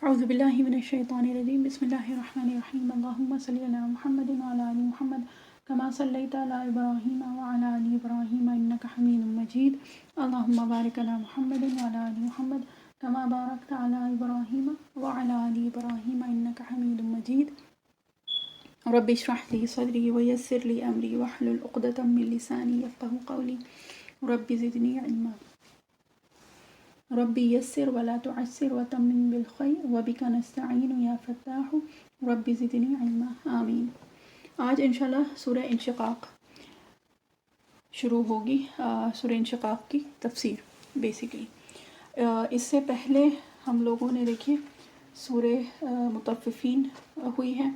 اعوذ باللہ من الشیطان الرجیم بسم اللہ الرحمن الرحیم اللہم صلی علی محمد وعلی آل محمد کما صلیت علی ابراہیم وعلی آل ابراہیم انک حمید مجید اللہم بارک علی محمد وعلی آل محمد کما بارکت علی ابراہیم وعلی آل ابراہیم انک حمید مجید رب اشرح لی صدری ویسر لی امری واحلل عقدۃ من لسانی یفقہوا قولی رب زدنی علما ربی یسر ولا تعسر وتمم بالخیر وبک نستعین یا فتاح ربی زدنی علما آمین۔ آج انشاءاللہ سورہ انشقاق شروع ہوگی، سورہ انشقاق کی تفسیر بیسیکلی۔ اس سے پہلے ہم لوگوں نے دیکھیے سورہ مطففین ہوئی ہے،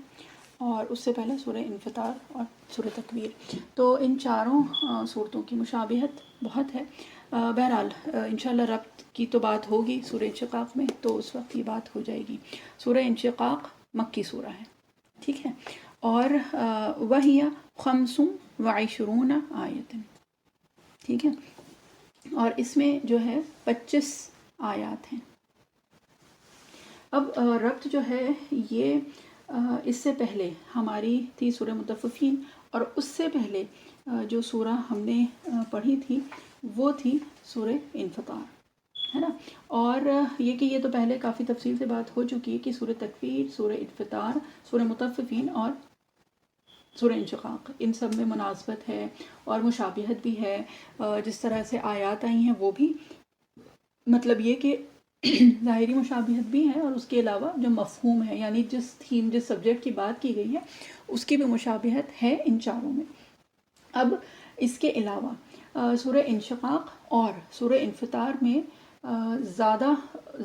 اور اس سے پہلے سورہ انفطار اور سورہ تکویر۔ تو ان چاروں صورتوں کی مشابہت بہت ہے۔ بہرحال انشاءاللہ ربط کی تو بات ہوگی سورہ انشقاق میں، تو اس وقت یہ بات ہو جائے گی۔ سورہ انشقاق مکی سورہ ہے، ٹھیک ہے، اور وَهِيَ خَمْسٌ وَعِشْرُونَ آیَةً، ٹھیک ہے، اور اس میں جو ہے 25 آیات ہیں۔ اب ربط جو ہے یہ اس سے پہلے ہماری تھی سورہ مطففین، اور اس سے پہلے جو سورہ ہم نے پڑھی تھی وہ تھی سورہ انفطار، ہے نا۔ اور یہ تو پہلے کافی تفصیل سے بات ہو چکی ہے کہ سورہ تکویر، سورہ انفطار، سورہ مطففین اور سورہ انشقاق، ان سب میں مناسبت ہے اور مشابہت بھی ہے۔ جس طرح سے آیات آئی ہیں وہ بھی، مطلب یہ کہ ظاہری مشابہت بھی ہے، اور اس کے علاوہ جو مفہوم ہے، یعنی جس تھیم، جس سبجیکٹ کی بات کی گئی ہے اس کی بھی مشابہت ہے ان چاروں میں۔ اب اس کے علاوہ سورہ انشقاق اور سورہ انفطار میں زیادہ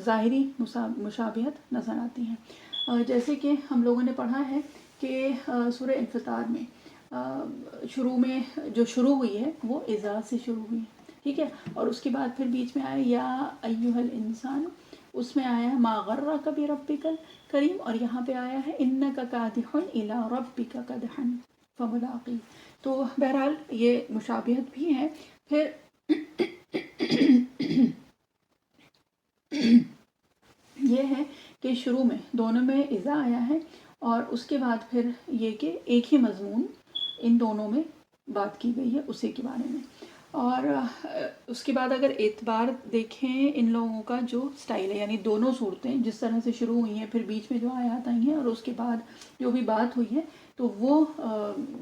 ظاہری مشابہت نظر آتی ہیں۔ جیسے کہ ہم لوگوں نے پڑھا ہے کہ سورہ انفطار میں شروع میں جو شروع ہوئی ہے وہ اذا سے شروع ہوئی ہے، ٹھیک ہے، اور اس کے بعد پھر بیچ میں آیا یا ایھا الانسان، اس میں آیا ہے ما غرک بربک الکریم، اور یہاں پہ آیا ہے انک کادح الی ربک کدحا فملاقیہ۔ تو بہرحال یہ مشابہت بھی ہے۔ پھر یہ ہے کہ شروع میں دونوں میں اذا آیا ہے، اور اس کے بعد پھر یہ کہ ایک ہی مضمون ان دونوں میں بات کی گئی ہے اسی کے بارے میں۔ اور اس کے بعد اگر اعتبار دیکھیں ان لوگوں کا جو سٹائل ہے، یعنی دونوں صورتیں جس طرح سے شروع ہوئی ہیں، پھر بیچ میں جو آیات آئی ہیں اور اس کے بعد جو بھی بات ہوئی ہے، تو وہ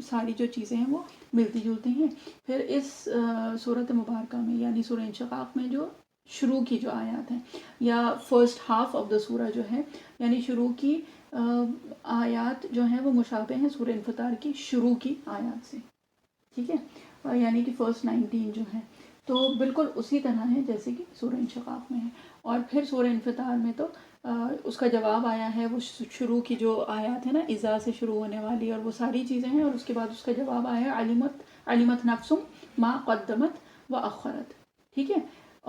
ساری جو چیزیں ہیں وہ ملتی جلتی ہیں۔ پھر اس سورۃ مبارکہ میں یعنی سورہ انشقاق میں جو شروع کی جو آیات ہیں، یا فرسٹ ہاف آف دا سورہ جو ہے، یعنی شروع کی آیات جو ہیں وہ مشابہ ہیں سورہ انفطار کی شروع کی آیات سے، ٹھیک ہے، یعنی کہ فرسٹ 19 جو ہے، تو بالکل اسی طرح ہے جیسے کہ سورہ انشقاق میں ہے۔ اور پھر سورہ انفطار میں تو اس کا جواب آیا ہے، وہ شروع کی جو آیات ہے نا اذا سے شروع ہونے والی، اور وہ ساری چیزیں ہیں، اور اس کے بعد اس کا جواب آیا ہے علمت نفس ما قدمت و اخرت، ٹھیک ہے،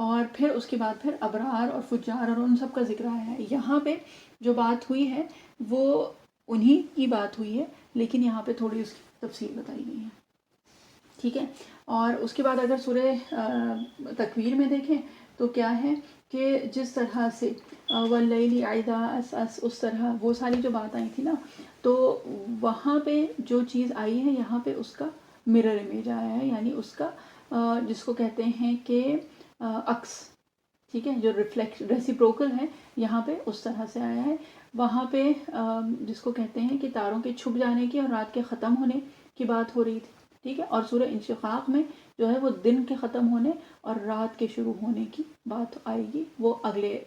اور پھر اس کے بعد پھر ابرار اور فجار اور ان سب کا ذکر آیا ہے۔ یہاں پہ جو بات ہوئی ہے وہ انہی کی بات ہوئی ہے، لیکن یہاں پہ تھوڑی اس کی تفصیل بتائی گئی ہے، ٹھیک ہے۔ اور اس کے بعد اگر سورہ تکویر میں دیکھیں تو کیا ہے کہ جس طرح سے واللیل اذا عسعس، اس طرح وہ ساری جو بات آئی تھی نا، تو وہاں پہ جو چیز آئی ہے یہاں پہ اس کا مرر امیج آیا ہے، یعنی اس کا جس کو کہتے ہیں کہ عکس، ٹھیک ہے، جو ریسیپروکل ہے، یہاں پہ اس طرح سے آیا ہے۔ وہاں پہ جس کو کہتے ہیں کہ تاروں کے چھپ جانے کی اور رات کے ختم ہونے کی بات ہو رہی تھی، ٹھیک ہے، اور سورہ انشقاق میں جو ہے وہ دن کے ختم ہونے اور رات کے شروع ہونے کی بات آئے گی، وہ اگلے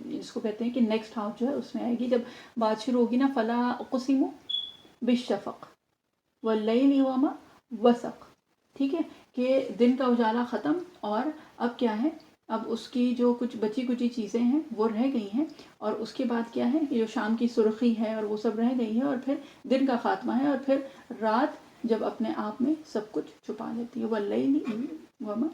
جس کو کہتے ہیں کہ نیکسٹ ہاف جو ہے اس میں آئے گی، جب بات شروع ہوگی نا فلا اقسم بالشفق واللیل وما وسق، ٹھیک ہے، کہ دن کا اجالا ختم، اور اب کیا ہے، اب اس کی جو کچھ بچی کچی چیزیں ہیں وہ رہ گئی ہیں، اور اس کے بعد کیا ہے کہ جو شام کی سرخی ہے اور وہ سب رہ گئی ہے، اور پھر دن کا خاتمہ ہے، اور پھر رات جب اپنے آپ میں سب کچھ چھپا لیتی ہے، واللیل وما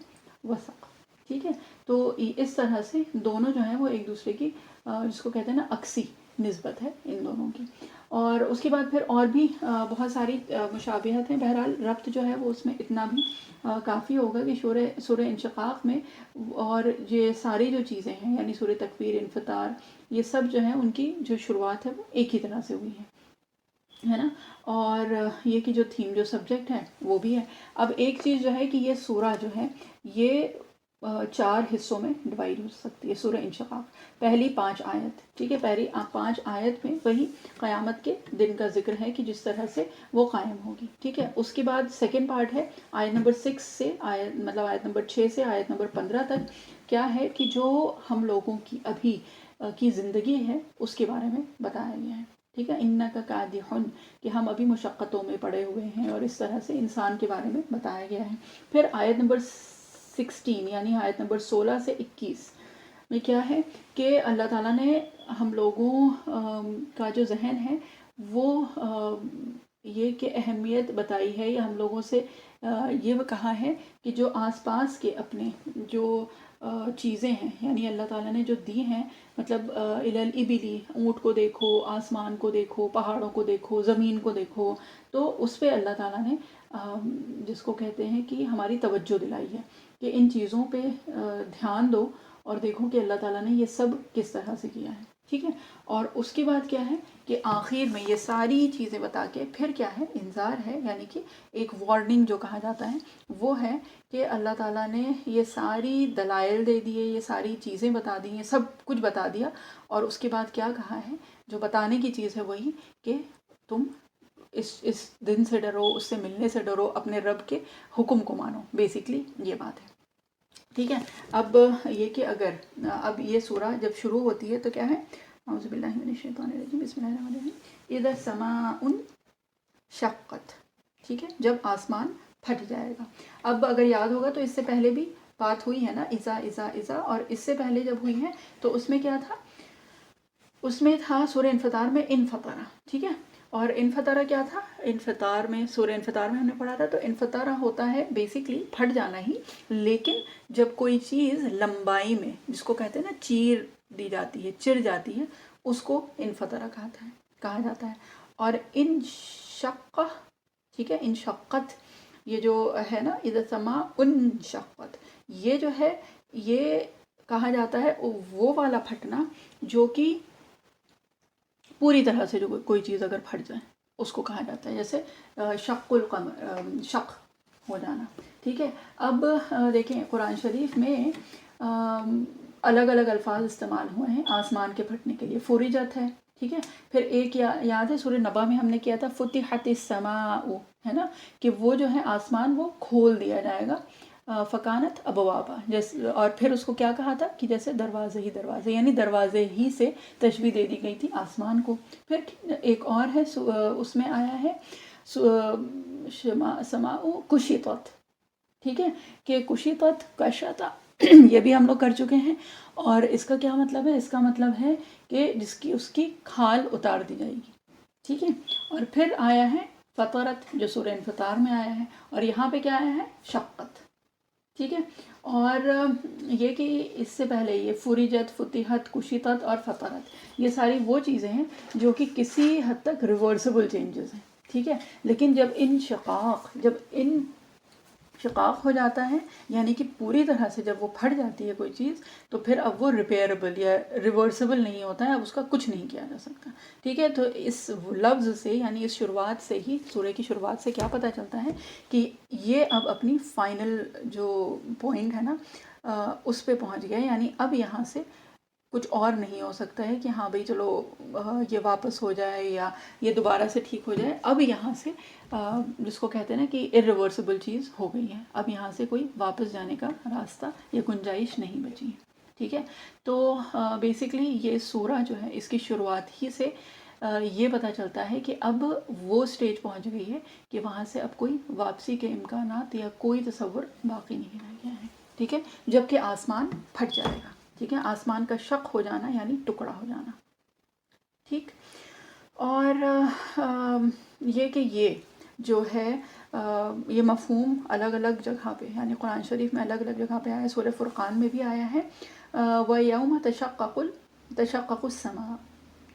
وسق، ٹھیک ہے۔ تو اس طرح سے دونوں جو ہیں وہ ایک دوسرے کی جس کو کہتے ہیں نا عکسی نسبت ہے ان دونوں کی۔ اور اس کے بعد پھر اور بھی بہت ساری مشابہت ہیں۔ بہرحال ربط جو ہے وہ اس میں اتنا بھی کافی ہوگا کہ سورہ انشقاق میں اور یہ ساری جو چیزیں ہیں، یعنی سورہ تکویر، انفطار، یہ سب جو ہے ان کی جو شروعات ہے وہ ایک ہی طرح سے ہوئی ہے نا. اور یہ کہ جو تھیم جو سبجیکٹ ہے وہ بھی ہے. اب ایک چیز جو ہے کہ یہ سورہ جو ہے یہ 4 حصوں میں ڈیوائڈ ہو سکتی ہے. سورہ انشقاق پہلی 5 آیت، ٹھیک ہے، پہلی 5 آیت میں وہی قیامت کے دن کا ذکر ہے کہ جس طرح سے وہ قائم ہوگی، ٹھیک ہے. اس کے بعد سیکنڈ پارٹ ہے آیت نمبر 6 سے آیت نمبر 6 سے آیت نمبر 15 تک. کیا ہے کہ جو ہم لوگوں کی ابھی کی زندگی ہے اس کے بارے میں بتایا گیا ہے، ٹھیک ہے. انک کادحن، کہ ہم ابھی مشقتوں میں پڑے ہوئے ہیں، اور اس طرح سے انسان کے بارے میں بتایا گیا ہے. پھر آیت نمبر 16 یعنی آیت نمبر 16 سے 21 میں کیا ہے کہ اللہ تعالیٰ نے ہم لوگوں کا جو ذہن ہے وہ یہ کہ اہمیت بتائی ہے، یا ہم لوگوں سے یہ کہا ہے کہ جو آس پاس کے اپنے جو چیزیں ہیں، یعنی اللہ تعالیٰ نے جو دی ہیں، مطلب الابلی، اونٹ کو دیکھو، آسمان کو دیکھو، پہاڑوں کو دیکھو، زمین کو دیکھو، تو اس پہ اللہ تعالیٰ نے جس کو کہتے ہیں کہ ہماری توجہ دلائی ہے کہ ان چیزوں پہ دھیان دو اور دیکھو کہ اللہ تعالیٰ نے یہ سب کس طرح سے کیا ہے، ٹھیک ہے. اور اس کے بعد کیا ہے کہ آخر میں یہ ساری چیزیں بتا کے پھر کیا ہے، انذار ہے، یعنی کہ ایک وارننگ جو کہا جاتا ہے وہ ہے کہ اللہ تعالیٰ نے یہ ساری دلائل دے دیے، یہ ساری چیزیں بتا دی، یہ سب کچھ بتا دیا، اور اس کے بعد کیا کہا ہے، جو بتانے کی چیز ہے وہی کہ تم اس دن سے ڈرو، اس سے ملنے سے ڈرو، اپنے رب کے حکم کو مانو. بیسکلی یہ بات ہے، ٹھیک ہے. اب یہ کہ اگر اب یہ سورہ جب شروع ہوتی ہے تو کیا ہے، اعوذ باللہ من الشیطان الرجیم، بسم اللہ الرحمن الرحیم، اذا السماء شقت، ٹھیک ہے، جب آسمان پھٹ جائے گا. اب اگر یاد ہوگا تو اس سے پہلے بھی بات ہوئی ہے نا، اذا اذا اذا، اور اس سے پہلے جب ہوئی ہے تو اس میں کیا تھا، اس میں تھا سورہ انفطار میں انفطرہ، ٹھیک ہے. اور انفطرہ کیا تھا، انفطار میں سورہ انفطار میں ہم نے پڑھا تھا، تو انفطرہ ہوتا ہے بیسکلی پھٹ جانا ہی، لیکن جب کوئی چیز لمبائی میں، جس کو کہتے ہیں نا چیر دی جاتی ہے، چر جاتی ہے، اس کو انفطرہ کہا جاتا ہے. اور انشقہ، ٹھیک ہے، انشقت، یہ جو ہے نا اذا السماء انشقت، یہ جو ہے یہ کہا جاتا ہے وہ والا پھٹنا جو کہ پوری طرح سے جو کوئی چیز اگر پھٹ جائے اس کو کہا جاتا ہے، جیسے شق القمر، شق ہو جانا، ٹھیک ہے. اب دیکھیں قرآن شریف میں الگ الگ الفاظ استعمال ہوئے ہیں آسمان کے پھٹنے کے لیے. فرجت ہے، ٹھیک ہے. پھر ایک یاد ہے سورہ نبا میں ہم نے کیا تھا فتحت السماء، ہے نا، کہ وہ جو ہے آسمان وہ کھول دیا جائے گا، فکانت ابوابا، جیسے، اور پھر اس کو کیا کہا تھا کہ جیسے دروازے ہی دروازے، یعنی دروازے ہی سے تشبیہ دے دی گئی تھی آسمان کو. پھر ایک اور ہے اس میں آیا ہے سماء کشطت، ٹھیک ہے، کہ کشطت کشطا، یہ بھی ہم لوگ کر چکے ہیں. اور اس کا کیا مطلب ہے، اس کا مطلب ہے کہ اس کی کھال اتار دی جائے گی، ٹھیک ہے. اور پھر آیا ہے فطرت جو سورہ انفطار میں آیا ہے، اور یہاں پہ کیا آیا ہے شقت، ٹھیک ہے. اور یہ کہ اس سے پہلے یہ فرجت، فتحت، کشطت اور فطرت، یہ ساری وہ چیزیں ہیں جو کہ کسی حد تک ریورسبل چینجز ہیں، ٹھیک ہے. لیکن جب ان شقاق ہو جاتا ہے، یعنی کہ پوری طرح سے جب وہ پھٹ جاتی ہے کوئی چیز، تو پھر اب وہ ریپیئربل یا ریورسبل نہیں ہوتا ہے، اب اس کا کچھ نہیں کیا جا سکتا، ٹھیک ہے. تو اس لفظ سے، یعنی اس شروعات سے ہی، سورہ کی شروعات سے کیا پتہ چلتا ہے کہ یہ اب اپنی فائنل جو پوائنٹ ہے نا اس پہ پہنچ گیا، یعنی اب یہاں سے کچھ اور نہیں ہو سکتا ہے کہ ہاں بھئی چلو یہ واپس ہو جائے یا یہ دوبارہ سے ٹھیک ہو جائے. اب یہاں سے جس کو کہتے ہیں نا کہ irreversible چیز ہو گئی ہے، اب یہاں سے کوئی واپس جانے کا راستہ یا گنجائش نہیں بچی ہے، ٹھیک ہے. تو بیسکلی یہ سورہ جو ہے اس کی شروعات ہی سے یہ پتہ چلتا ہے کہ اب وہ سٹیج پہنچ گئی ہے کہ وہاں سے اب کوئی واپسی کے امکانات یا کوئی تصور باقی نہیں رہ گیا ہے، ٹھیک ہے. جب کہ آسمان پھٹ جائے گا، ٹھیک ہے، آسمان کا شق ہو جانا یعنی ٹکڑا ہو جانا، ٹھیک. اور یہ کہ یہ جو ہے یہ مفہوم الگ الگ جگہ پہ، یعنی قرآن شریف میں الگ الگ جگہ پہ آیا ہے. سورہ فرقان میں بھی آیا ہے وَيَوْمَ تَشَقَّقُ السَّمَاءُ،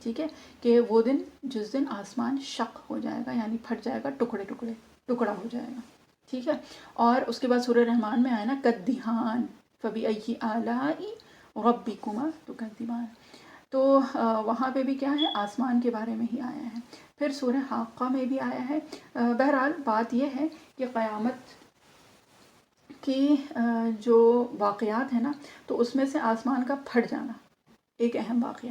ٹھیک ہے، کہ وہ دن جس دن آسمان شق ہو جائے گا، یعنی پھٹ جائے گا، ٹکڑا ہو جائے گا، ٹھیک ہے. اور اس کے بعد سورہ رحمان میں آیا نا کَالدِّہَانِ فَبِأَيِّ آلَاءِ رَبِّكُمَا تُكَذِّبَانِ، تو وہاں پہ بھی کیا ہے، آسمان کے بارے میں ہی آیا ہے. پھر سورہ حاقہ میں بھی آیا ہے. بہرحال بات یہ ہے کہ قیامت کی جو واقعات ہیں نا، تو اس میں سے آسمان کا پھٹ جانا ایک اہم واقعہ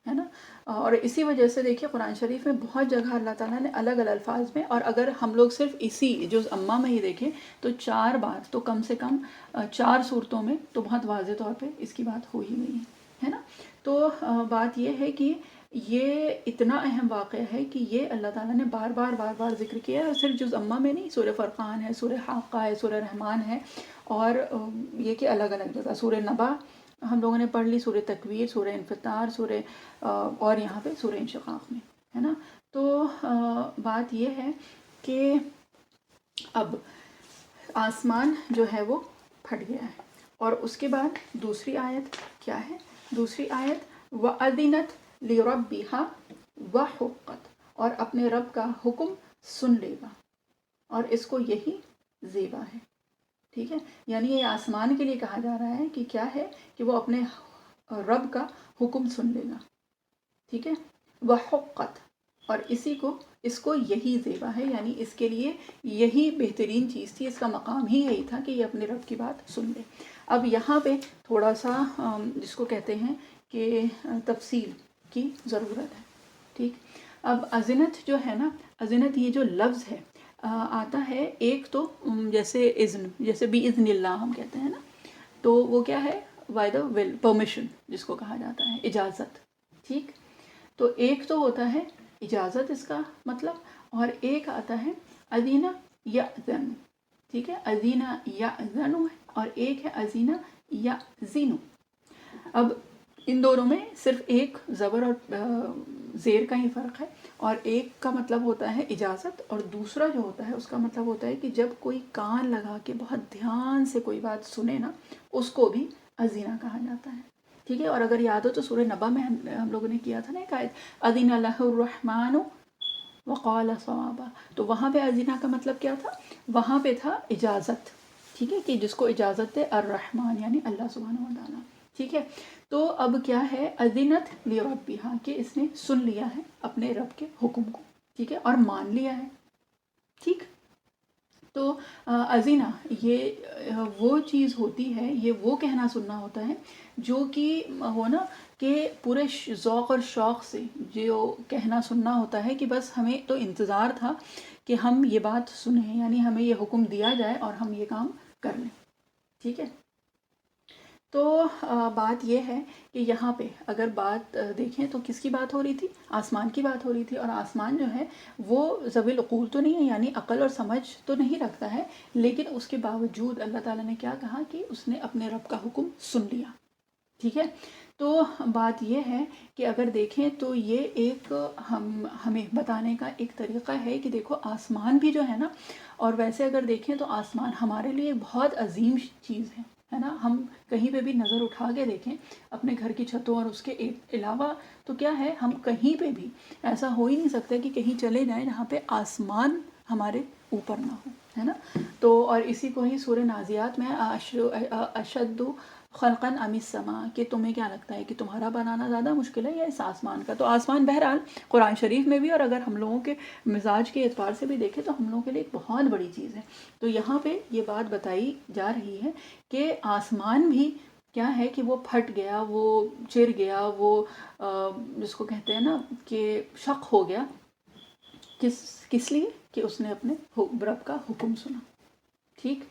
ہے نا. اور اسی وجہ سے دیکھیے قرآن شریف میں بہت جگہ اللہ تعالیٰ نے الگ الگ الفاظ میں، اور اگر ہم لوگ صرف اسی جز امہ میں ہی دیکھیں تو 4 بار، تو کم سے کم 4 صورتوں میں تو بہت واضح طور پہ اس کی بات ہو ہی گئی ہے نا. تو بات یہ ہے کہ یہ اتنا اہم واقعہ ہے کہ یہ اللہ تعالیٰ نے بار بار ذکر کیا ہے، اور صرف جز امہ میں نہیں، سورہ فرقان ہے، سورہ حاقہ ہے، سورہ رحمان ہے، اور یہ کہ الگ الگ جگہ سورہ نبا ہم لوگوں نے پڑھ لی، سورہ تکویر، سورہ انفطار، سورہ اور یہاں پہ سورہ انشقاق میں ہے نا. تو بات یہ ہے کہ اب آسمان جو ہے وہ پھٹ گیا ہے، اور اس کے بعد دوسری آیت کیا ہے؟ دوسری آیت وَأَذِنَتْ لِرَبِّهَا وَحُقَّتْ، اور اپنے رب کا حکم سن لے گا، اور اس کو یہی زیبا ہے. ٹھیک ہے، یعنی یہ آسمان کے لیے کہا جا رہا ہے کہ کیا ہے کہ وہ اپنے رب کا حکم سن لے گا. ٹھیک ہے، وَحُقَّتْ، اور اس کو یہی زیبا ہے، یعنی اس کے لیے یہی بہترین چیز تھی، اس کا مقام ہی یہی تھا کہ یہ اپنے رب کی بات سن لے. اب یہاں پہ تھوڑا سا جس کو کہتے ہیں کہ تفصیل کی ضرورت ہے. ٹھیک، اب اذنت جو ہے نا، اذنت یہ جو لفظ ہے آتا ہے، ایک تو جیسے اذن، جیسے باذن اللہ ہم کہتے ہیں نا، تو وہ کیا ہے؟ بائی دا ول، پرمیشن جس کو کہا جاتا ہے، اجازت. ٹھیک، تو ایک تو ہوتا ہے اجازت اس کا مطلب، اور ایک آتا ہے اذین یأذن. ٹھیک ہے، اذین یأذن، اور ایک ہے اذین یأذن. اب ان دونوں میں صرف ایک زبر اور زیر کا ہی فرق ہے، اور ایک کا مطلب ہوتا ہے اجازت، اور دوسرا جو ہوتا ہے اس کا مطلب ہوتا ہے کہ جب کوئی کان لگا کے بہت دھیان سے کوئی بات سنے نا، اس کو بھی اذینہ کہا جاتا ہے. ٹھیک ہے، اور اگر یاد ہو تو سورہ نبا میں ہم لوگوں نے کیا تھا نا ایک آیت، اذن لہ الرحمن وقال صوابا، تو وہاں پہ اذینہ کا مطلب کیا تھا؟ وہاں پہ تھا اجازت. ٹھیک ہے، کہ جس کو اجازت دے الرحمن، یعنی اللہ سبحانہ و تعالیٰ. ٹھیک ہے، تو اب کیا ہے؟ اذنت لربہا، کہ اس نے سن لیا ہے اپنے رب کے حکم کو. ٹھیک ہے، اور مان لیا ہے. ٹھیک، تو اذینہ یہ وہ چیز ہوتی ہے، یہ وہ کہنا سننا ہوتا ہے جو کہ ہو نا کہ پورے ذوق اور شوق سے جو کہنا سننا ہوتا ہے کہ بس ہمیں تو انتظار تھا کہ ہم یہ بات سنیں، یعنی ہمیں یہ حکم دیا جائے اور ہم یہ کام کر لیں. ٹھیک ہے، تو بات یہ ہے کہ یہاں پہ اگر بات دیکھیں تو کس کی بات ہو رہی تھی؟ آسمان کی بات ہو رہی تھی، اور آسمان جو ہے وہ ذوی العقول تو نہیں ہے، یعنی عقل اور سمجھ تو نہیں رکھتا ہے، لیکن اس کے باوجود اللہ تعالیٰ نے کیا کہا کہ اس نے اپنے رب کا حکم سن لیا. ٹھیک ہے، تو بات یہ ہے کہ اگر دیکھیں تو یہ ایک ہمیں بتانے کا ایک طریقہ ہے کہ دیکھو آسمان بھی جو ہے نا، اور ویسے اگر دیکھیں تو آسمان ہمارے لیے بہت عظیم چیز ہے نا. ہم کہیں پہ بھی نظر اٹھا کے دیکھیں اپنے گھر کی چھتوں اور اس کے علاوہ، تو کیا ہے، ہم کہیں پہ بھی ایسا ہو ہی نہیں سکتا کہ کہیں چلے جائیں جہاں پہ آسمان ہمارے اوپر نہ ہو، ہے نا. تو اور اسی کو ہی سورہ نازیات میں اشد خلقاً ام السماء، کہ تمہیں کیا لگتا ہے کہ تمہارا بنانا زیادہ مشکل ہے یا اس آسمان کا؟ تو آسمان بہرحال قرآن شریف میں بھی، اور اگر ہم لوگوں کے مزاج کے اعتبار سے بھی دیکھیں تو ہم لوگوں کے لیے ایک بہت بڑی چیز ہے. تو یہاں پہ یہ بات بتائی جا رہی ہے کہ آسمان بھی کیا ہے کہ وہ پھٹ گیا، وہ چر گیا، وہ جس کو کہتے ہیں نا کہ شق ہو گیا. کس لیے؟ کہ اس نے اپنے رب کا حکم سنا. ٹھیک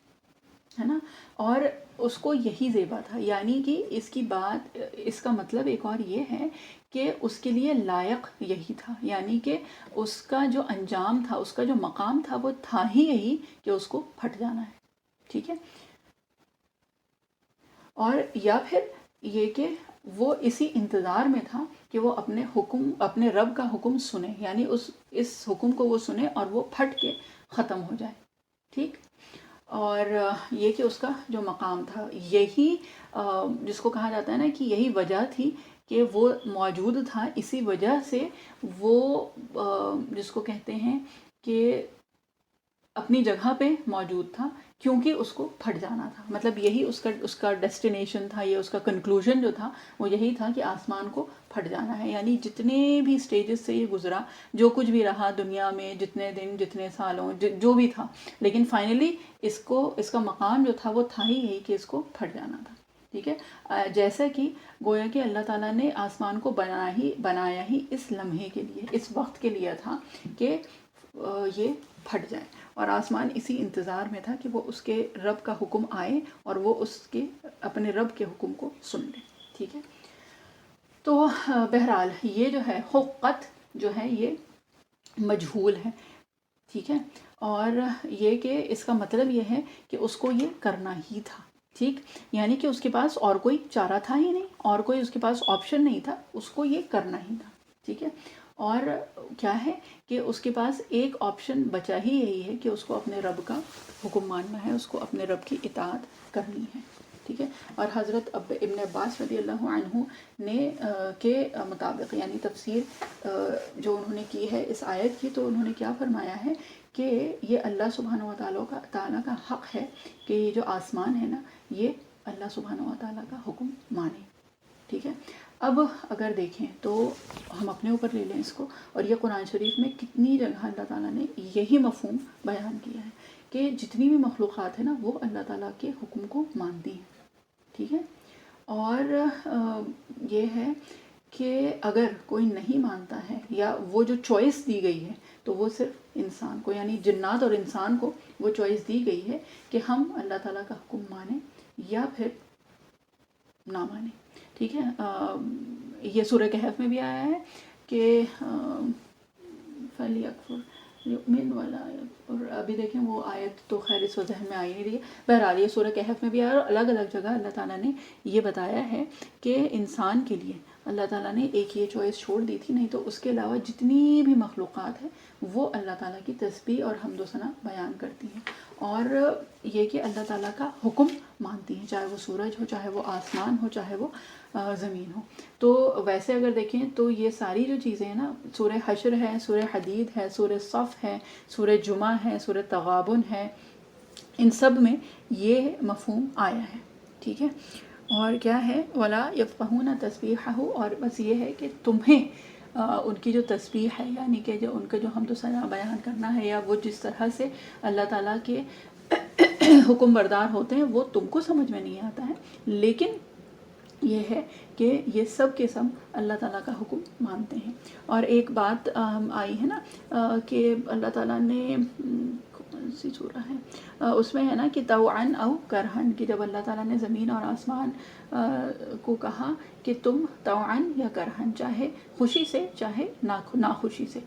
ہے نا، اور اس کو یہی زیبا تھا، یعنی کہ اس کی بات، اس کا مطلب ایک اور یہ ہے کہ اس کے لیے لائق یہی تھا، یعنی کہ اس کا جو انجام تھا، اس کا جو مقام تھا، وہ تھا ہی یہی کہ اس کو پھٹ جانا ہے. ٹھیک ہے، اور یا پھر یہ کہ وہ اسی انتظار میں تھا کہ وہ اپنے رب کا حکم سنے، یعنی اس حکم کو وہ سنے اور وہ پھٹ کے ختم ہو جائے. ٹھیک، اور یہ کہ اس کا جو مقام تھا، یہی جس کو کہا جاتا ہے نا کہ یہی وجہ تھی کہ وہ موجود تھا، اسی وجہ سے وہ جس کو کہتے ہیں کہ اپنی جگہ پہ موجود تھا، کیونکہ اس کو پھٹ جانا تھا. مطلب یہی اس کا ڈیسٹینیشن تھا، یہ اس کا کنکلوژن جو تھا وہ یہی تھا کہ آسمان کو پھٹ جانا ہے. یعنی جتنے بھی سٹیجز سے یہ گزرا، جو کچھ بھی رہا دنیا میں، جتنے دن جتنے سالوں جو بھی تھا، لیکن فائنلی اس کا مقام جو تھا وہ تھا ہی یہی کہ اس کو پھٹ جانا تھا. ٹھیک ہے. جیسا کہ گویا کہ اللہ تعالیٰ نے آسمان کو بنایا ہی اس لمحے کے لیے، اس وقت کے لیے تھا کہ یہ پھٹ جائے، اور آسمان اسی انتظار میں تھا کہ وہ اس کے رب کا حکم آئے اور وہ اپنے رب کے حکم کو سن لے. ٹھیک ہے. تو بہرحال یہ جو ہے حقت جو ہے یہ مجہول ہے. ٹھیک ہے. اور یہ کہ اس کا مطلب یہ ہے کہ اس کو یہ کرنا ہی تھا. ٹھیک. یعنی کہ اس کے پاس اور کوئی چارہ تھا ہی نہیں، اور کوئی اس کے پاس آپشن نہیں تھا، اس کو یہ کرنا ہی تھا. ٹھیک ہے. اور کیا ہے کہ اس کے پاس ایک آپشن بچا ہی یہی ہے کہ اس کو اپنے رب کا حکم ماننا ہے، اس کو اپنے رب کی اطاعت کرنی ہے. ٹھیک ہے. اور حضرت ابن عباس رضی اللہ عنہ نے کے مطابق، یعنی تفسیر جو انہوں نے کی ہے اس آیت کی، تو انہوں نے کیا فرمایا ہے کہ یہ اللہ سبحانہ و تعالیٰ کا حق ہے کہ یہ جو آسمان ہے نا، یہ اللہ سبحانہ و تعالیٰ کا حکم مانے. ٹھیک ہے. اب اگر دیکھیں تو ہم اپنے اوپر لے لیں اس کو، اور یہ قرآن شریف میں کتنی جگہ اللہ تعالیٰ نے یہی مفہوم بیان کیا ہے کہ جتنی بھی مخلوقات ہیں نا وہ اللہ تعالیٰ کے حکم کو مانتی ہیں. ٹھیک ہے. اور یہ ہے کہ اگر کوئی نہیں مانتا ہے، یا وہ جو چوائس دی گئی ہے تو وہ صرف انسان کو، یعنی جنات اور انسان کو وہ چوائس دی گئی ہے کہ ہم اللہ تعالیٰ کا حکم مانیں یا پھر نہ مانیں. ٹھیک ہے. یہ سورہ کہف میں بھی آیا ہے کہ فَلْيَكْفُرْ يُؤْمِنْ وَلَا يَكْفُرْ. اور ابھی دیکھیں وہ آیت تو خیر اس ذہن میں آئی نہیں رہی ہے. بہرحال یہ سورہ کہف میں بھی آیا، اور الگ الگ جگہ اللہ تعالیٰ نے یہ بتایا ہے کہ انسان کے لیے اللہ تعالیٰ نے ایک یہ چوائس چھوڑ دی تھی، نہیں تو اس کے علاوہ جتنی بھی مخلوقات ہیں وہ اللہ تعالیٰ کی تسبیح اور حمد و ثنا بیان کرتی ہیں، اور یہ کہ اللہ تعالیٰ کا حکم مانتی ہیں، چاہے وہ سورج ہو، چاہے وہ آسمان ہو، چاہے وہ زمین ہو. تو ویسے اگر دیکھیں تو یہ ساری جو چیزیں ہیں نا، سورہ حشر ہے، سورہ حدید ہے، سورہ صف ہے، سورہ جمعہ ہے، سورہ تغابن ہے، ان سب میں یہ مفہوم آیا ہے. ٹھیک ہے. اور کیا ہے وَلَا يَفْقَهُونَ تَسْبِيحَهُ، اور بس یہ ہے کہ تمہیں ان کی جو تسبیح ہے، یعنی کہ جو ان کا جو حمد و ثنا بیان کرنا ہے، یا وہ جس طرح سے اللہ تعالیٰ کے حکم بردار ہوتے ہیں وہ تم کو سمجھ میں نہیں آتا ہے، لیکن یہ ہے کہ یہ سب کے سب اللہ تعالیٰ کا حکم مانتے ہیں. اور ایک بات آئی ہے نا کہ اللہ تعالیٰ نے کون سی سورہ ہے اس میں ہے نا کہ طوعاً او کرہن، کہ جب اللہ تعالیٰ نے زمین اور آسمان کو کہا کہ تم طوعاً یا کرہن، چاہے خوشی سے چاہے ناخوشی سے،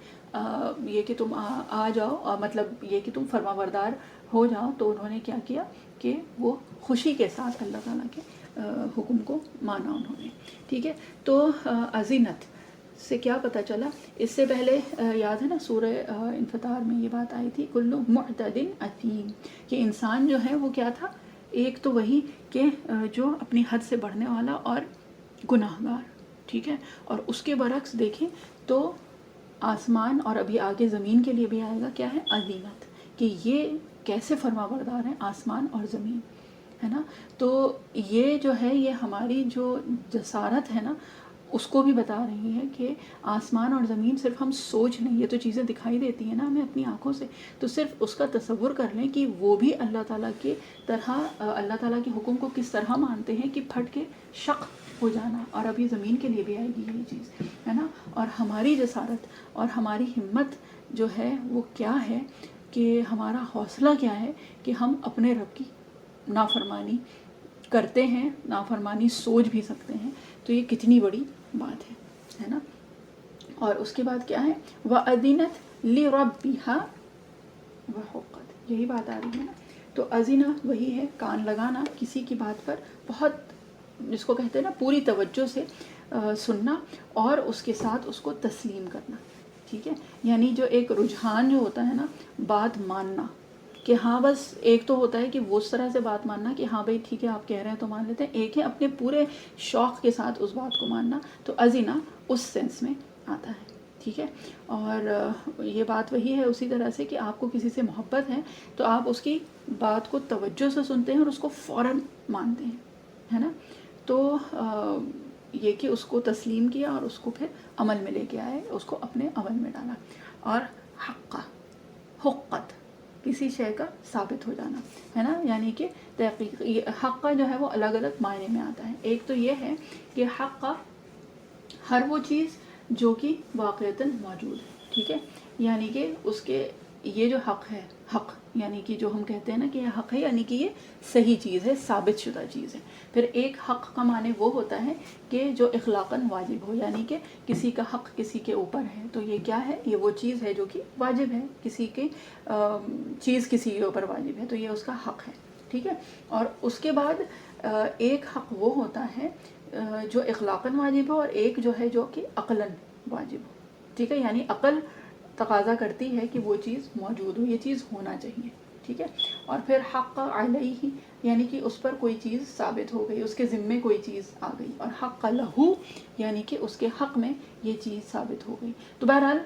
یہ کہ تم آ جاؤ، اور مطلب یہ کہ تم فرما بردار ہو جاؤ، تو انہوں نے کیا کیا کہ وہ خوشی کے ساتھ اللہ تعالیٰ کے حکم کو مانا انہوں نے. ٹھیک ہے. تو اذینت سے کیا پتہ چلا؟ اس سے پہلے یاد ہے نا سورہ انفطار میں یہ بات آئی تھی کل معتد اثیم، کہ انسان جو ہے وہ کیا تھا؟ ایک تو وہی کہ جو اپنی حد سے بڑھنے والا اور گناہ گار. ٹھیک ہے. اور اس کے برعکس دیکھیں تو آسمان اور ابھی آگے زمین کے لیے بھی آئے گا کیا ہے؟ اذینت، کہ یہ کیسے فرما بردار ہیں آسمان اور زمین، ہے نا. تو یہ جو ہے یہ ہماری جو جسارت ہے نا اس کو بھی بتا رہی ہے کہ آسمان اور زمین صرف ہم سوچ نہیں، یہ تو چیزیں دکھائی دیتی ہیں نا ہمیں اپنی آنکھوں سے، تو صرف اس کا تصور کر لیں کہ وہ بھی اللہ تعالیٰ کے طرح اللہ تعالیٰ کے حکم کو کس طرح مانتے ہیں کہ پھٹ کے شق ہو جانا. اور ابھی زمین کے لیے بھی آئے گی یہی چیز، ہے نا. اور ہماری جسارت اور ہماری ہمت جو ہے وہ کیا ہے، کہ ہمارا حوصلہ کیا ہے کہ ہم اپنے رب کی نافرمانی کرتے ہیں، نافرمانی سوچ بھی سکتے ہیں. تو یہ کتنی بڑی بات ہے نا. اور اس کے بعد کیا ہے؟ وَأَذِنَتْ لِرَبِّهَا وَحُقَّتْ، یہی بات آ رہی ہے نا. تو اذینہ وہی ہے کان لگانا کسی کی بات پر، بہت جس کو کہتے ہیں نا پوری توجہ سے سننا، اور اس کے ساتھ اس کو تسلیم کرنا. ٹھیک ہے. یعنی جو ایک رجحان جو ہوتا ہے نا بات ماننا، کہ ہاں بس ایک تو ہوتا ہے کہ وہ اس طرح سے بات ماننا کہ ہاں بھائی ٹھیک ہے آپ کہہ رہے ہیں تو مان لیتے ہیں، ایک ہے اپنے پورے شوق کے ساتھ اس بات کو ماننا. تو اذینہ اس سینس میں آتا ہے. ٹھیک ہے. اور یہ بات وہی ہے اسی طرح سے کہ آپ کو کسی سے محبت ہے تو آپ اس کی بات کو توجہ سے سنتے ہیں اور اس کو فوراً مانتے ہیں، ہے نا. تو یہ کہ اس کو تسلیم کیا اور اس کو پھر عمل میں لے کے آئے، اس کو اپنے عمل میں ڈالا. اور حقت کسی شے کا ثابت ہو جانا، ہے نا. یعنی کہ تحقیق، حق کا جو ہے وہ الگ الگ معنی میں آتا ہے. ایک تو یہ ہے کہ حق کا ہر وہ چیز جو کہ واقعتاً موجود ہے، ٹھیک ہے. یعنی کہ اس کے یہ جو حق ہے، حق یعنی کہ جو ہم کہتے ہیں نا کہ یہ حق ہے، یعنی کہ یہ صحیح چیز ہے، ثابت شدہ چیز ہے. پھر ایک حق کا معنی وہ ہوتا ہے کہ جو اخلاقاً واجب ہو، یعنی کہ کسی کا حق کسی کے اوپر ہے تو یہ کیا ہے، یہ وہ چیز ہے جو کہ واجب ہے. کسی کی چیز کسی کے اوپر واجب ہے تو یہ اس کا حق ہے، ٹھیک ہے. اور اس کے بعد ایک حق وہ ہوتا ہے جو اخلاقاً واجب ہو، اور ایک جو ہے جو کہ عقلاً واجب ہو، ٹھیک ہے. یعنی عقل تقاضا کرتی ہے کہ وہ چیز موجود ہو، یہ چیز ہونا چاہیے، ٹھیک ہے. اور پھر حق علیہ یعنی کہ اس پر کوئی چیز ثابت ہو گئی، اس کے ذمے کوئی چیز آ گئی. اور حق لہو یعنی کہ اس کے حق میں یہ چیز ثابت ہو گئی. تو بہرحال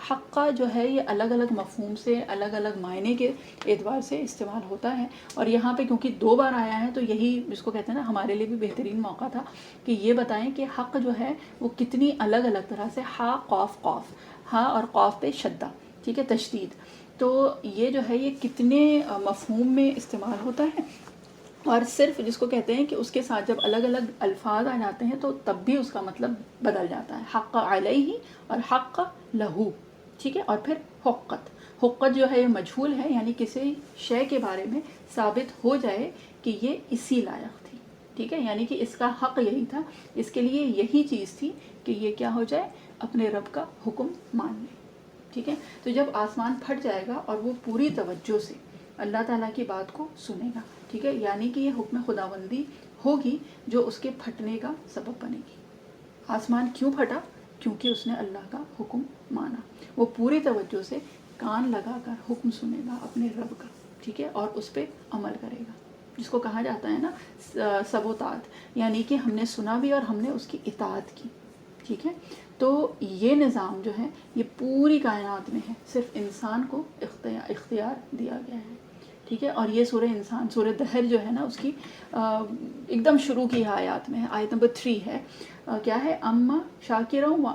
حق کا جو ہے یہ الگ الگ مفہوم سے، الگ الگ معنی کے اعتبار سے استعمال ہوتا ہے. اور یہاں پہ کیونکہ 2 بار آیا ہے تو یہی جس کو کہتے ہیں نا ہمارے لیے بھی بہترین موقع تھا کہ یہ بتائیں کہ حق جو ہے وہ کتنی الگ الگ طرح سے، ہا قاف قاف، ہاں اور قاف پہ شدہ، ٹھیک ہے، تشدید. تو یہ جو ہے یہ کتنے مفہوم میں استعمال ہوتا ہے. اور صرف جس کو کہتے ہیں کہ اس کے ساتھ جب الگ الگ الفاظ آ جاتے ہیں تو تب بھی اس کا مطلب بدل جاتا ہے. حق علیہ اور حق لہو، ٹھیک ہے. اور پھر حقت جو ہے یہ مجہول ہے، یعنی کسی شے کے بارے میں ثابت ہو جائے کہ یہ اسی لائق تھی، ٹھیک ہے. یعنی کہ اس کا حق یہی تھا، اس کے لیے یہی چیز تھی کہ یہ کیا ہو جائے، اپنے رب کا حکم مان لے، ٹھیک ہے. تو جب آسمان پھٹ جائے گا اور وہ پوری توجہ سے اللہ تعالیٰ کی بات کو سنے گا، ٹھیک ہے. یعنی کہ یہ حکم خداوندی ہوگی جو اس کے پھٹنے کا سبب بنے گی. آسمان کیوں پھٹا؟ کیونکہ اس نے اللہ کا حکم مانا. وہ پوری توجہ سے کان لگا کر حکم سنے گا اپنے رب کا، ٹھیک ہے، اور اس پہ عمل کرے گا، جس کو کہا جاتا ہے نا سبوتات، یعنی کہ ہم نے سنا بھی اور ہم نے اس کی اطاعت کی، ٹھیک ہے. تو یہ نظام جو ہے یہ پوری کائنات میں ہے، صرف انسان کو اختیار دیا گیا ہے، ٹھیک ہے. اور یہ سورہ انسان، سورہ دہر جو ہے نا اس کی ایک دم شروع کی آیات میں ہے، آیت نمبر 3 ہے. کیا ہے؟ اما شاکروں و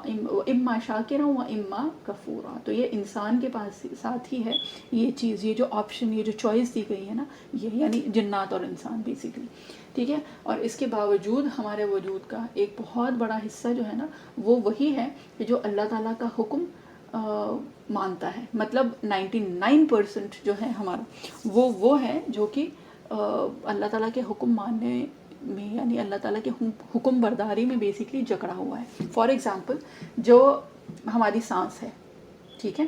اما شاکروں و اما کفورا. تو یہ انسان کے پاس ساتھ ہی ہے یہ چیز، یہ جو آپشن، یہ جو چوائس دی گئی ہے نا، یہ یعنی جنات اور انسان بیسیکلی، ٹھیک ہے. اور اس کے باوجود ہمارے وجود کا ایک بہت بڑا حصہ جو ہے نا وہ وہی ہے کہ جو اللہ تعالیٰ کا حکم مانتا ہے. مطلب 99% جو ہے ہمارا وہ ہے جو کہ اللہ تعالیٰ کے حکم ماننے میں، یعنی اللہ تعالیٰ کے حکم برداری میں بیسیکلی جکڑا ہوا ہے. فار ایگزامپل جو ہماری سانس ہے، ٹھیک ہے،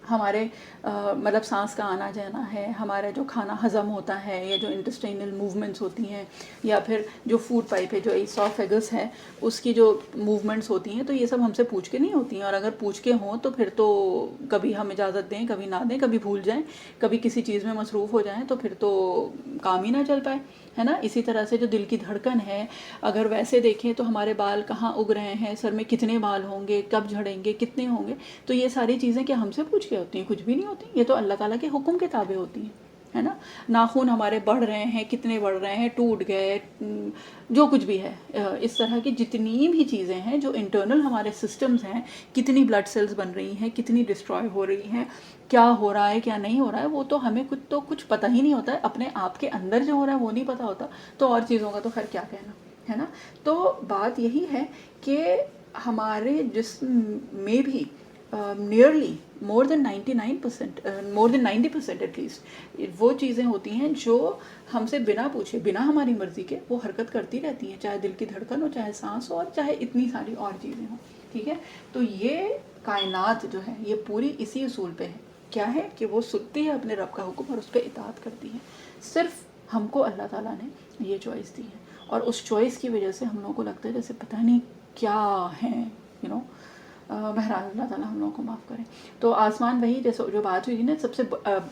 ہمارے مطلب سانس کا آنا جانا ہے، ہمارا جو کھانا ہضم ہوتا ہے یا جو انٹسٹائنل موومنٹس ہوتی ہیں، یا پھر جو فوڈ پائپ ہے، جو ایسوفیگس ہے، اس کی جو موومنٹس ہوتی ہیں، تو یہ سب ہم سے پوچھ کے نہیں ہوتی ہیں. اور اگر پوچھ کے ہوں تو پھر تو کبھی ہم اجازت دیں، کبھی نہ دیں، کبھی بھول جائیں، کبھی کسی چیز میں مصروف ہو جائیں تو پھر تو کام ہی نہ چل پائے، ہے نا. اسی طرح سے جو دل کی دھڑکن ہے، اگر ویسے دیکھیں تو ہمارے بال کہاں اگ رہے ہیں، سر میں کتنے بال ہوں گے، کب جھڑیں گے، کتنے ہوں گے، تو یہ ساری چیزیں کیا ہم سے پوچھ کے ہوتی ہیں؟ کچھ بھی نہیں ہوتی. یہ تو اللہ تعالیٰ کے حکم کے تابع ہوتی ہیں، ہے نا. ناخن ہمارے بڑھ رہے ہیں، کتنے بڑھ رہے ہیں، ٹوٹ گئے، جو کچھ بھی ہے، اس طرح کی جتنی بھی چیزیں ہیں جو انٹرنل ہمارے سسٹمز ہیں، کتنی بلڈ سیلز بن رہی ہیں، کتنی ڈسٹروائے ہو رہی ہیں، کیا ہو رہا ہے کیا نہیں ہو رہا ہے، وہ تو ہمیں کچھ پتہ ہی نہیں ہوتا ہے. اپنے آپ کے اندر جو ہو رہا ہے وہ نہیں پتہ ہوتا، تو اور چیزوں کا تو خیر کیا کہنا، ہے نا. تو بات یہی ہے کہ ہمارے جسم میں بھی nearly more than 90% at least وہ چیزیں ہوتی ہیں جو ہم سے بنا پوچھے، بنا ہماری مرضی کے وہ حرکت کرتی رہتی ہیں، چاہے دل کی دھڑکن ہو، چاہے سانس ہو، اور چاہے اتنی ساری اور چیزیں ہوں، ٹھیک ہے. تو یہ کائنات جو ہے یہ پوری اسی اصول پہ ہے. کیا ہے کہ وہ سنتی ہے اپنے رب کا حکم اور اس پہ اطاعت کرتی ہے. صرف ہم کو اللہ تعالیٰ نے یہ چوائس دی ہے، اور اس چوائس کی وجہ سے ہم لوگوں کو لگتا ہے جیسے پتہ نہیں کیا ہیں، بہرحال اللہ تعالیٰ ہم لوگوں کو معاف کریں. تو آسمان وہی جیسے جو بات ہوئی نا سب سے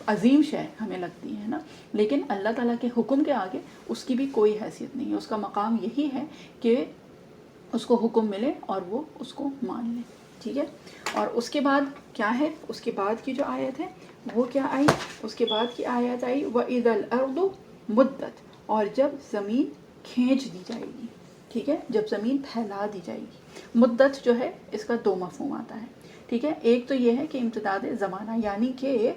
عظیم شے ہمیں لگتی ہے نا، لیکن اللہ تعالیٰ کے حکم کے آگے اس کی بھی کوئی حیثیت نہیں ہے. اس کا مقام یہی ہے کہ اس کو حکم ملے اور وہ اس کو مان لے. ٹھیک ہے. اور اس کے بعد کیا ہے, اس کے بعد کی جو آیت ہے وہ کیا آئی, اس کے بعد کی آیت آئی وَإِذَا الْأَرْضُ مُدَّتْ, اور جب زمین کھینچ دی جائے گی, ٹھیک ہے, جب زمین پھیلا دی جائے گی. مدت جو ہے اس کا دو مفہوم آتا ہے, ٹھیک ہے. ایک تو یہ ہے کہ امتداد زمانہ یعنی کہ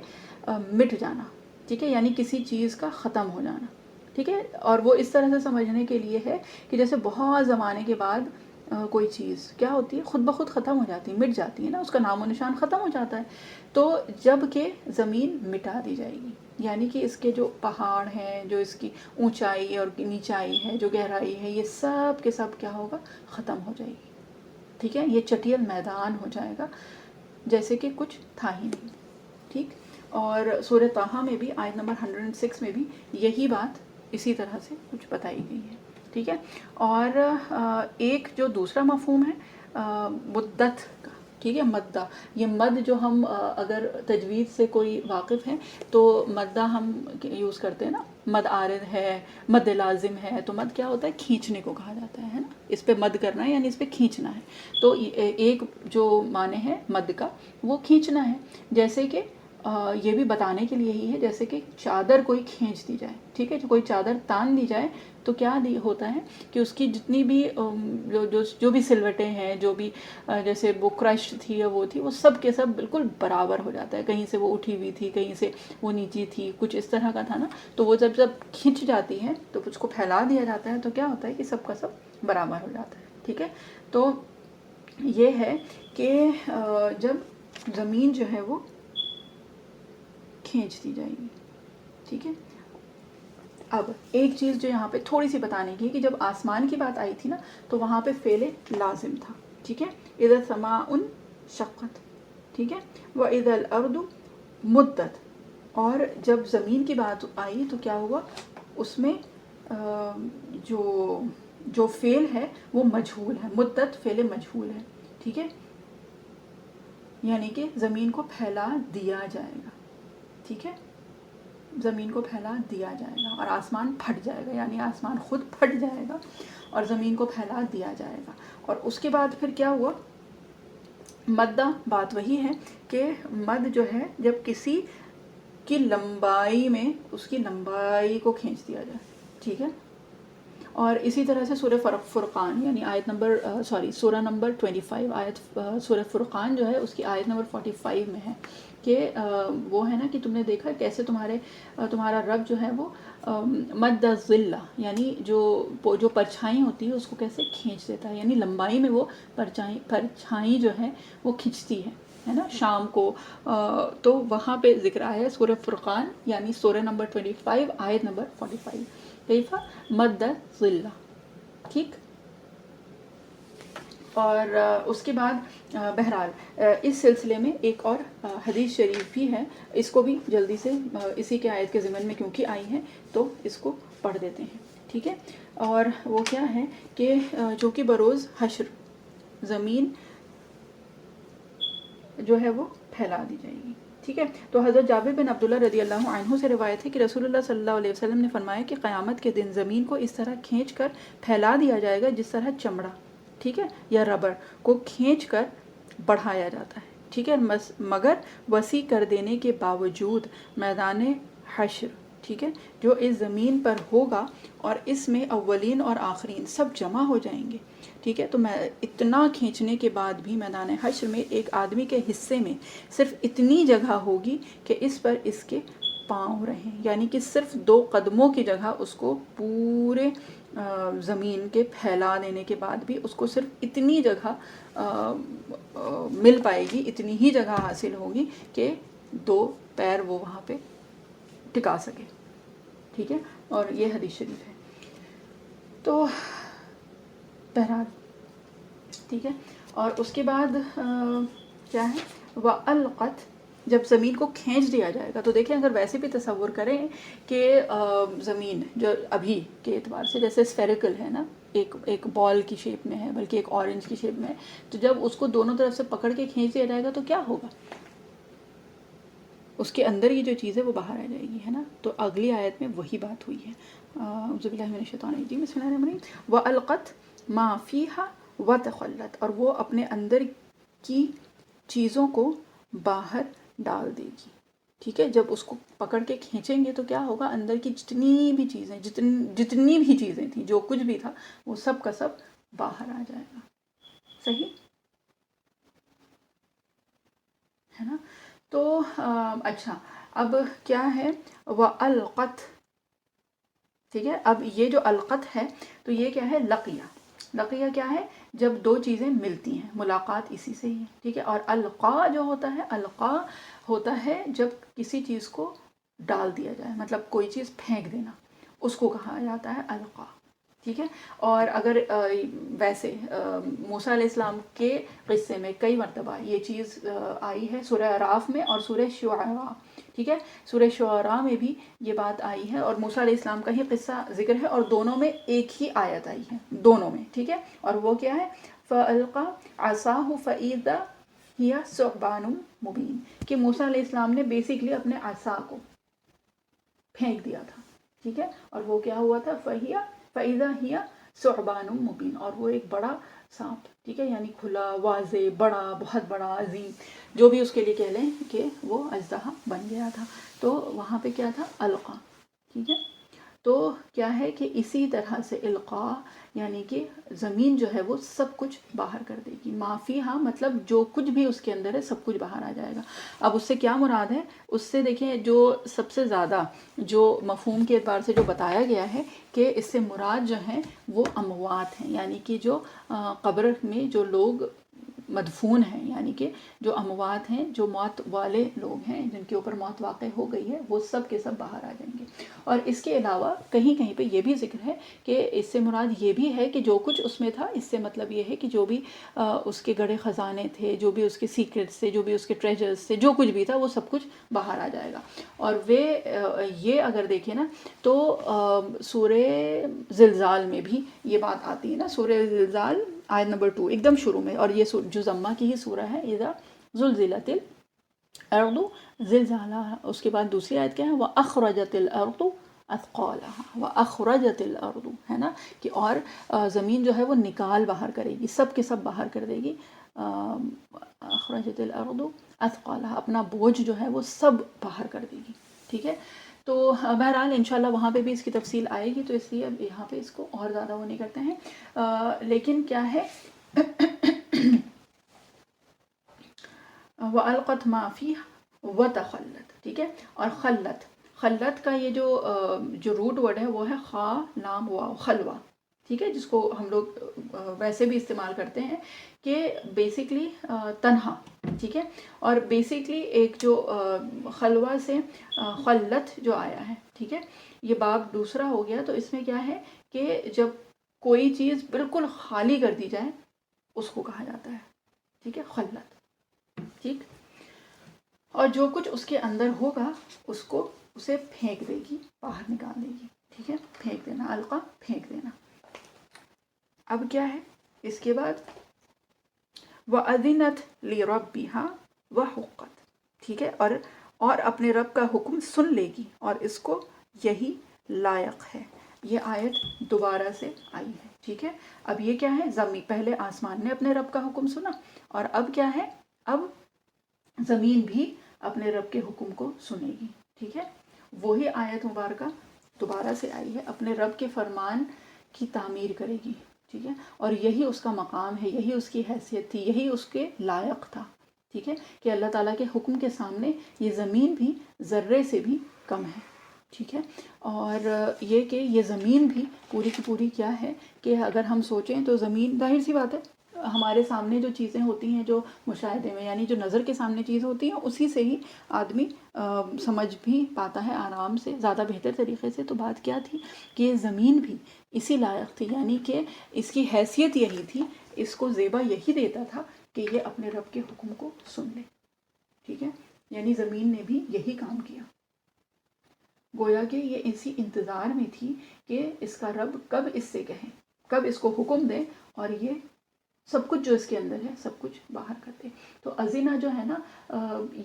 مٹ جانا, ٹھیک ہے, یعنی کسی چیز کا ختم ہو جانا, ٹھیک ہے. اور وہ اس طرح سے سمجھنے کے لیے ہے کہ جیسے بہت زمانے کے بعد کوئی چیز کیا ہوتی ہے, خود بخود ختم ہو جاتی ہے, مٹ جاتی ہے نا, اس کا نام و نشان ختم ہو جاتا ہے. تو جب کہ زمین مٹا دی جائے گی, یعنی کہ اس کے جو پہاڑ ہیں, جو اس کی اونچائی اور نیچائی ہے, جو گہرائی ہے, یہ سب کے سب کیا ہوگا, ختم ہو جائے گی, ٹھیک ہے. یہ چٹیل میدان ہو جائے گا جیسے کہ کچھ تھا ہی نہیں, ٹھیک. اور سورہ طٰہٰ میں بھی آیت نمبر 106 میں بھی یہی بات اسی طرح سے کچھ بتائی گئی ہے, ٹھیک ہے. اور ایک جو دوسرا مفہوم ہے مدت کا, ٹھیک ہے, مدہ. یہ مد جو ہم اگر تجوید سے کوئی واقف ہیں تو مدہ ہم یوز کرتے ہیں نا, مد عارض ہے, مد لازم ہے, تو مد کیا ہوتا ہے, کھینچنے کو کہا جاتا ہے نا, اس پہ مد کرنا ہے یعنی اس پہ کھینچنا ہے. تو ایک جو معنی ہے مد کا وہ کھینچنا ہے, جیسے کہ یہ بھی بتانے کے لیے ہی ہے جیسے کہ چادر کوئی کھینچ دی جائے, ٹھیک ہے, جو کوئی چادر تان دی جائے تو کیا ہوتا ہے کہ اس کی جتنی بھی جو بھی سلوٹیں ہیں, جو بھی جیسے وہ کرش تھی یا وہ تھی, وہ سب کے سب بالکل برابر ہو جاتا ہے. کہیں سے وہ اٹھی ہوئی تھی, کہیں سے وہ نیچی تھی, کچھ اس طرح کا تھا نا, تو وہ جب کھنچ جاتی ہے تو اس کو پھیلا دیا جاتا ہے تو کیا ہوتا ہے کہ سب کا سب برابر ہو جاتا ہے, ٹھیک ہے. تو یہ ہے کہ جب زمین جو ہے وہ کھینچ دی جائے گی, ٹھیک ہے. اب ایک چیز جو یہاں پہ تھوڑی سی بتانے کی ہے کہ جب آسمان کی بات آئی تھی نا تو وہاں پہ فعل لازم تھا, ٹھیک ہے, اذا السماء شقت, ٹھیک ہے, واذا الارض مدت. اور جب زمین کی بات آئی تو کیا ہوا, اس میں جو فعل ہے وہ مجہول ہے, مدت فعل مجہول ہے, ٹھیک ہے, یعنی کہ زمین کو پھیلا دیا جائے گا, ٹھیک ہے, زمین کو پھیلا دیا جائے گا. اور آسمان پھٹ جائے گا, یعنی آسمان خود پھٹ جائے گا اور زمین کو پھیلا دیا جائے گا. اور اس کے بعد پھر کیا ہوا, مدہ, بات وہی ہے کہ مد جو ہے جب کسی کی لمبائی میں اس کی لمبائی کو کھینچ دیا جائے, ٹھیک ہے. اور اسی طرح سے سورہ فرقان یعنی سورہ نمبر 25 آیت سورہ فرقان جو ہے اس کی آیت نمبر 45 میں ہے کہ وہ ہے نا کہ تم نے دیکھا کیسے تمہارا رب جو ہے وہ مد الظل یعنی جو پرچھائی ہوتی ہے اس کو کیسے کھینچ دیتا ہے, یعنی لمبائی میں وہ پرچھائی جو ہے وہ کھنچتی ہے نا شام کو. تو وہاں پہ ذکر آیا ہے سورہ فرقان یعنی سورہ نمبر 25 آیت نمبر 45 کیفا مد الظل, ٹھیک. اور اس کے بعد بہرحال اس سلسلے میں ایک اور حدیث شریف بھی ہے, اس کو بھی جلدی سے اسی کے آیت کے ضمن میں کیونکہ آئی ہیں تو اس کو پڑھ دیتے ہیں, ٹھیک ہے. اور وہ کیا ہے کہ جو کہ بروز حشر زمین جو ہے وہ پھیلا دی جائے گی, ٹھیک ہے. تو حضرت جابر بن عبداللہ رضی اللہ عنہ سے روایت ہے کہ رسول اللہ صلی اللہ علیہ وسلم نے فرمایا کہ قیامت کے دن زمین کو اس طرح کھینچ کر پھیلا دیا جائے گا جس طرح چمڑا, ٹھیک ہے, یا ربڑ کو کھینچ کر بڑھایا جاتا ہے, ٹھیک ہے, مگر وسیع کر دینے کے باوجود میدان حشر, ٹھیک ہے, جو اس زمین پر ہوگا اور اس میں اولین اور آخرین سب جمع ہو جائیں گے, ٹھیک ہے. تو میں اتنا کھینچنے کے بعد بھی میدان حشر میں ایک آدمی کے حصے میں صرف اتنی جگہ ہوگی کہ اس پر اس کے پاؤں رہیں, یعنی کہ صرف 2 قدموں کی جگہ اس کو پورے زمین کے پھیلا دینے کے بعد بھی اس کو صرف اتنی جگہ مل پائے گی, اتنی ہی جگہ حاصل ہوگی کہ 2 پیر وہ وہاں پہ ٹکا سکے, ٹھیک ہے. اور یہ حدیث شریف ہے. تو بہرحال ٹھیک ہے. اور اس کے بعد کیا ہے, وَأَلْقَتْ, جب زمین کو کھینچ دیا جائے گا تو دیکھیں اگر ویسے بھی تصور کریں کہ زمین جو ابھی کے اعتبار سے جیسے اسفیریکل ہے نا, ایک بال کی شیپ میں ہے, بلکہ ایک اورنج کی شیپ میں ہے, تو جب اس کو دونوں طرف سے پکڑ کے کھینچ دیا جائے گا تو کیا ہوگا, اس کے اندر یہ جو چیز ہے وہ باہر آ جائے گی, ہے نا. تو اگلی آیت میں وہی بات ہوئی ہے. اعوذ باللہ من الشیطان الرجیم, بسم اللہ الرحمن الرحیم. وَأَلْقَتْ مَا فِيهَا وَتَخَلَّتْ, اور وہ اپنے اندر کی چیزوں کو باہر ڈال دے گی. ٹھیک ہے، جب اس کو پکڑ کے کھینچیں گے تو کیا ہوگا، اندر کی جتنی بھی چیزیں جتنی بھی چیزیں تھیں، جو کچھ بھی تھا وہ سب کا سب باہر آ جائے گا. صحیح ہے نا. تو اچھا، اب کیا ہے، وَأَلْقَتْ. ٹھیک ہے، اب یہ جو القت ہے تو یہ کیا ہے، لقیہ. لقیہ کیا ہے، جب دو چیزیں ملتی ہیں، ملاقات اسی سے ہی ہے. ٹھیک ہے، اور القا جو ہوتا ہے، القا ہوتا ہے جب کسی چیز کو ڈال دیا جائے، مطلب کوئی چیز پھینک دینا، اس کو کہا جاتا ہے القا. ٹھیک ہے، اور اگر ویسے موسیٰ علیہ السلام کے قصے میں کئی مرتبہ یہ چیز آئی ہے، سورہ اعراف میں اور سورہ شعراء. ٹھیک ہے، سورہ شعراء میں بھی یہ بات آئی ہے، اور موسیٰ علیہ السلام کا ہی قصہ ذکر ہے، اور دونوں میں ایک ہی آیت آئی ہے، دونوں میں. ٹھیک ہے، اور وہ کیا ہے، فَأَلْقَى عَصَاهُ فَإِذَا هِيَ ثُعْبَانٌ مُبِينٌ، کہ موسیٰ علیہ السلام نے بیسیکلی اپنے عصا کو پھینک دیا تھا. ٹھیک ہے، اور وہ کیا ہوا تھا، فَإِذَا هِيَ ثُعْبَانٌ مُبِينٌ، اور وہ ایک بڑا سانپ. ٹھیک ہے، یعنی کھلا، واضح، بڑا، بہت بڑا، عظیم، جو بھی اس کے لیے کہہ لیں کہ وہ اژدہا بن گیا تھا. تو وہاں پہ کیا تھا، القا. ٹھیک ہے، تو کیا ہے کہ اسی طرح سے القاء یعنی کہ زمین جو ہے وہ سب کچھ باہر کر دے گی. معافی، ہاں، مطلب جو کچھ بھی اس کے اندر ہے سب کچھ باہر آ جائے گا. اب اس سے کیا مراد ہے، اس سے دیکھیں جو سب سے زیادہ جو مفہوم کے اعتبار سے جو بتایا گیا ہے کہ اس سے مراد جو ہیں وہ اموات ہیں، یعنی کہ جو قبر میں جو لوگ مدفون ہیں، یعنی کہ جو اموات ہیں، جو موت والے لوگ ہیں، جن کے اوپر موت واقع ہو گئی ہے، وہ سب کے سب باہر آ جائیں گے. اور اس کے علاوہ کہیں کہیں پہ یہ بھی ذکر ہے کہ اس سے مراد یہ بھی ہے کہ جو کچھ اس میں تھا، اس سے مطلب یہ ہے کہ جو بھی اس کے گڑھے خزانے تھے، جو بھی اس کے سیکرٹس تھے، جو بھی اس کے ٹریجرز تھے، جو کچھ بھی تھا وہ سب کچھ باہر آ جائے گا. اور یہ اگر دیکھیں نا تو سورہ زلزال میں بھی یہ بات آتی ہے نا، سورہ زلزال آیت نمبر 2 ایک دم شروع میں، اور یہ جو زمہ کی ہی سورہ ہے، اذا زلزلت الارض زلزالها. اس کے بعد دوسری آیت کیا ہے، واخرجت الارض اثقالها، واخرجت الارض، ہے نا، کہ اور زمین جو ہے وہ نکال باہر کرے گی، سب کے سب باہر کر دے گی. اخرجت الارض اثقالها، اپنا بوجھ جو ہے وہ سب باہر کر دے گی. ٹھیک ہے، تو بہرحال انشاءاللہ وہاں پہ بھی اس کی تفصیل آئے گی، تو اس لیے اب یہاں پہ اس کو اور زیادہ وہ نہیں کرتے ہیں. لیکن کیا ہے، وَأَلْقَتْ مَا فِيهَا وَتَخَلَّتْ. ٹھیک ہے، اور خلت کا یہ جو روٹ ورڈ ہے وہ ہے خا لام واو، خلوہ. ٹھیک ہے، جس کو ہم لوگ ویسے بھی استعمال کرتے ہیں کہ بیسکلی تنہا. ٹھیک ہے، اور بیسکلی ایک جو خلوہ سے خلت جو آیا ہے، ٹھیک ہے، یہ باب دوسرا ہو گیا. تو اس میں کیا ہے کہ جب کوئی چیز بالکل خالی کر دی جائے اس کو کہا جاتا ہے. ٹھیک ہے، خلت. ٹھیک، اور جو کچھ اس کے اندر ہوگا اسے پھینک دے گی، باہر نکال دے گی. ٹھیک ہے، پھینک دینا، القا، پھینک دینا. اب کیا ہے اس کے بعد، وَأَذِنَتْ لِرَبِّهَا وَحُقَّتْ. ٹھیک ہے، اور اپنے رب کا حکم سن لے گی، اور اس کو یہی لائق ہے. یہ آیت دوبارہ سے آئی ہے. ٹھیک ہے، اب یہ کیا ہے، زمین، پہلے آسمان نے اپنے رب کا حکم سنا، اور اب کیا ہے، اب زمین بھی اپنے رب کے حکم کو سنے گی. ٹھیک ہے، وہی آیت مبارکہ دوبارہ سے آئی ہے، اپنے رب کے فرمان کی تعمیر کرے گی. ٹھیک ہے، اور یہی اس کا مقام ہے، یہی اس کی حیثیت تھی، یہی اس کے لائق تھا. ٹھیک ہے، کہ اللہ تعالیٰ کے حکم کے سامنے یہ زمین بھی ذرے سے بھی کم ہے. ٹھیک ہے، اور یہ کہ یہ زمین بھی پوری کی پوری کیا ہے کہ اگر ہم سوچیں تو زمین، ظاہر سی بات ہے، ہمارے سامنے جو چیزیں ہوتی ہیں، جو مشاہدے میں، یعنی جو نظر کے سامنے چیز ہوتی ہیں، اسی سے ہی آدمی سمجھ بھی پاتا ہے آرام سے، زیادہ بہتر طریقے سے. تو بات کیا تھی کہ یہ زمین بھی اسی لائق تھی، یعنی کہ اس کی حیثیت یہی تھی، اس کو زیبا یہی دیتا تھا کہ یہ اپنے رب کے حکم کو سن لے. ٹھیک ہے، یعنی زمین نے بھی یہی کام کیا. گویا کہ یہ اسی انتظار میں تھی کہ اس کا رب کب اس سے کہے، کب اس کو حکم دے، اور یہ سب کچھ جو اس کے اندر ہے سب کچھ باہر کرتے. تو ازینہ جو ہے نا،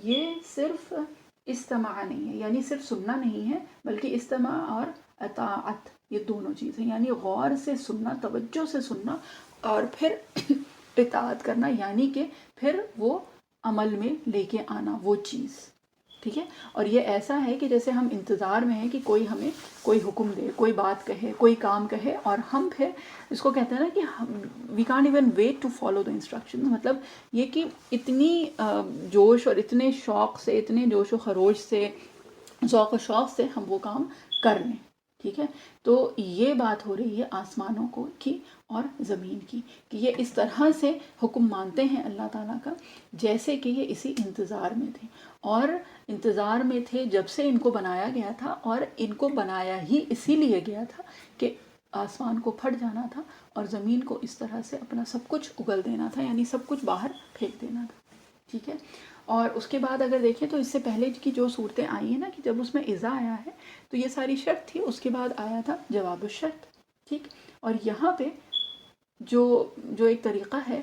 یہ صرف استماع نہیں ہے، یعنی صرف سننا نہیں ہے، بلکہ استماع اور اطاعت، یہ دونوں چیزیں، یعنی غور سے سننا، توجہ سے سننا، اور پھر اطاعت کرنا، یعنی کہ پھر وہ عمل میں لے کے آنا وہ چیز، ٹھیک ہے. اور یہ ایسا ہے کہ جیسے ہم انتظار میں ہیں کہ کوئی ہمیں کوئی حکم دے، کوئی بات کہے، کوئی کام کہے، اور ہم پھر اس کو کہتے ہیں نا کہ we can't even wait to follow the instruction. مطلب یہ کہ اتنی جوش اور اتنے شوق سے، اتنے جوش و خروش سے، ذوق و شوق سے ہم وہ کام کر لیں، ٹھیک ہے. تو یہ بات ہو رہی ہے آسمانوں کی اور زمین کی، کہ یہ اس طرح سے حکم مانتے ہیں اللہ تعالیٰ کا جیسے کہ یہ اسی انتظار میں تھے، اور انتظار میں تھے جب سے ان کو بنایا گیا تھا، اور ان کو بنایا ہی اسی لیے گیا تھا کہ آسمان کو پھٹ جانا تھا اور زمین کو اس طرح سے اپنا سب کچھ اگل دینا تھا، یعنی سب کچھ باہر پھینک دینا تھا، ٹھیک ہے. اور اس کے بعد اگر دیکھیں تو اس سے پہلے کی جو صورتیں آئی ہیں نا، کہ جب اس میں اذا آیا ہے تو یہ ساری شرط تھی، اس کے بعد آیا تھا جواب الشرط، ٹھیک. اور یہاں پہ جو ایک طریقہ ہے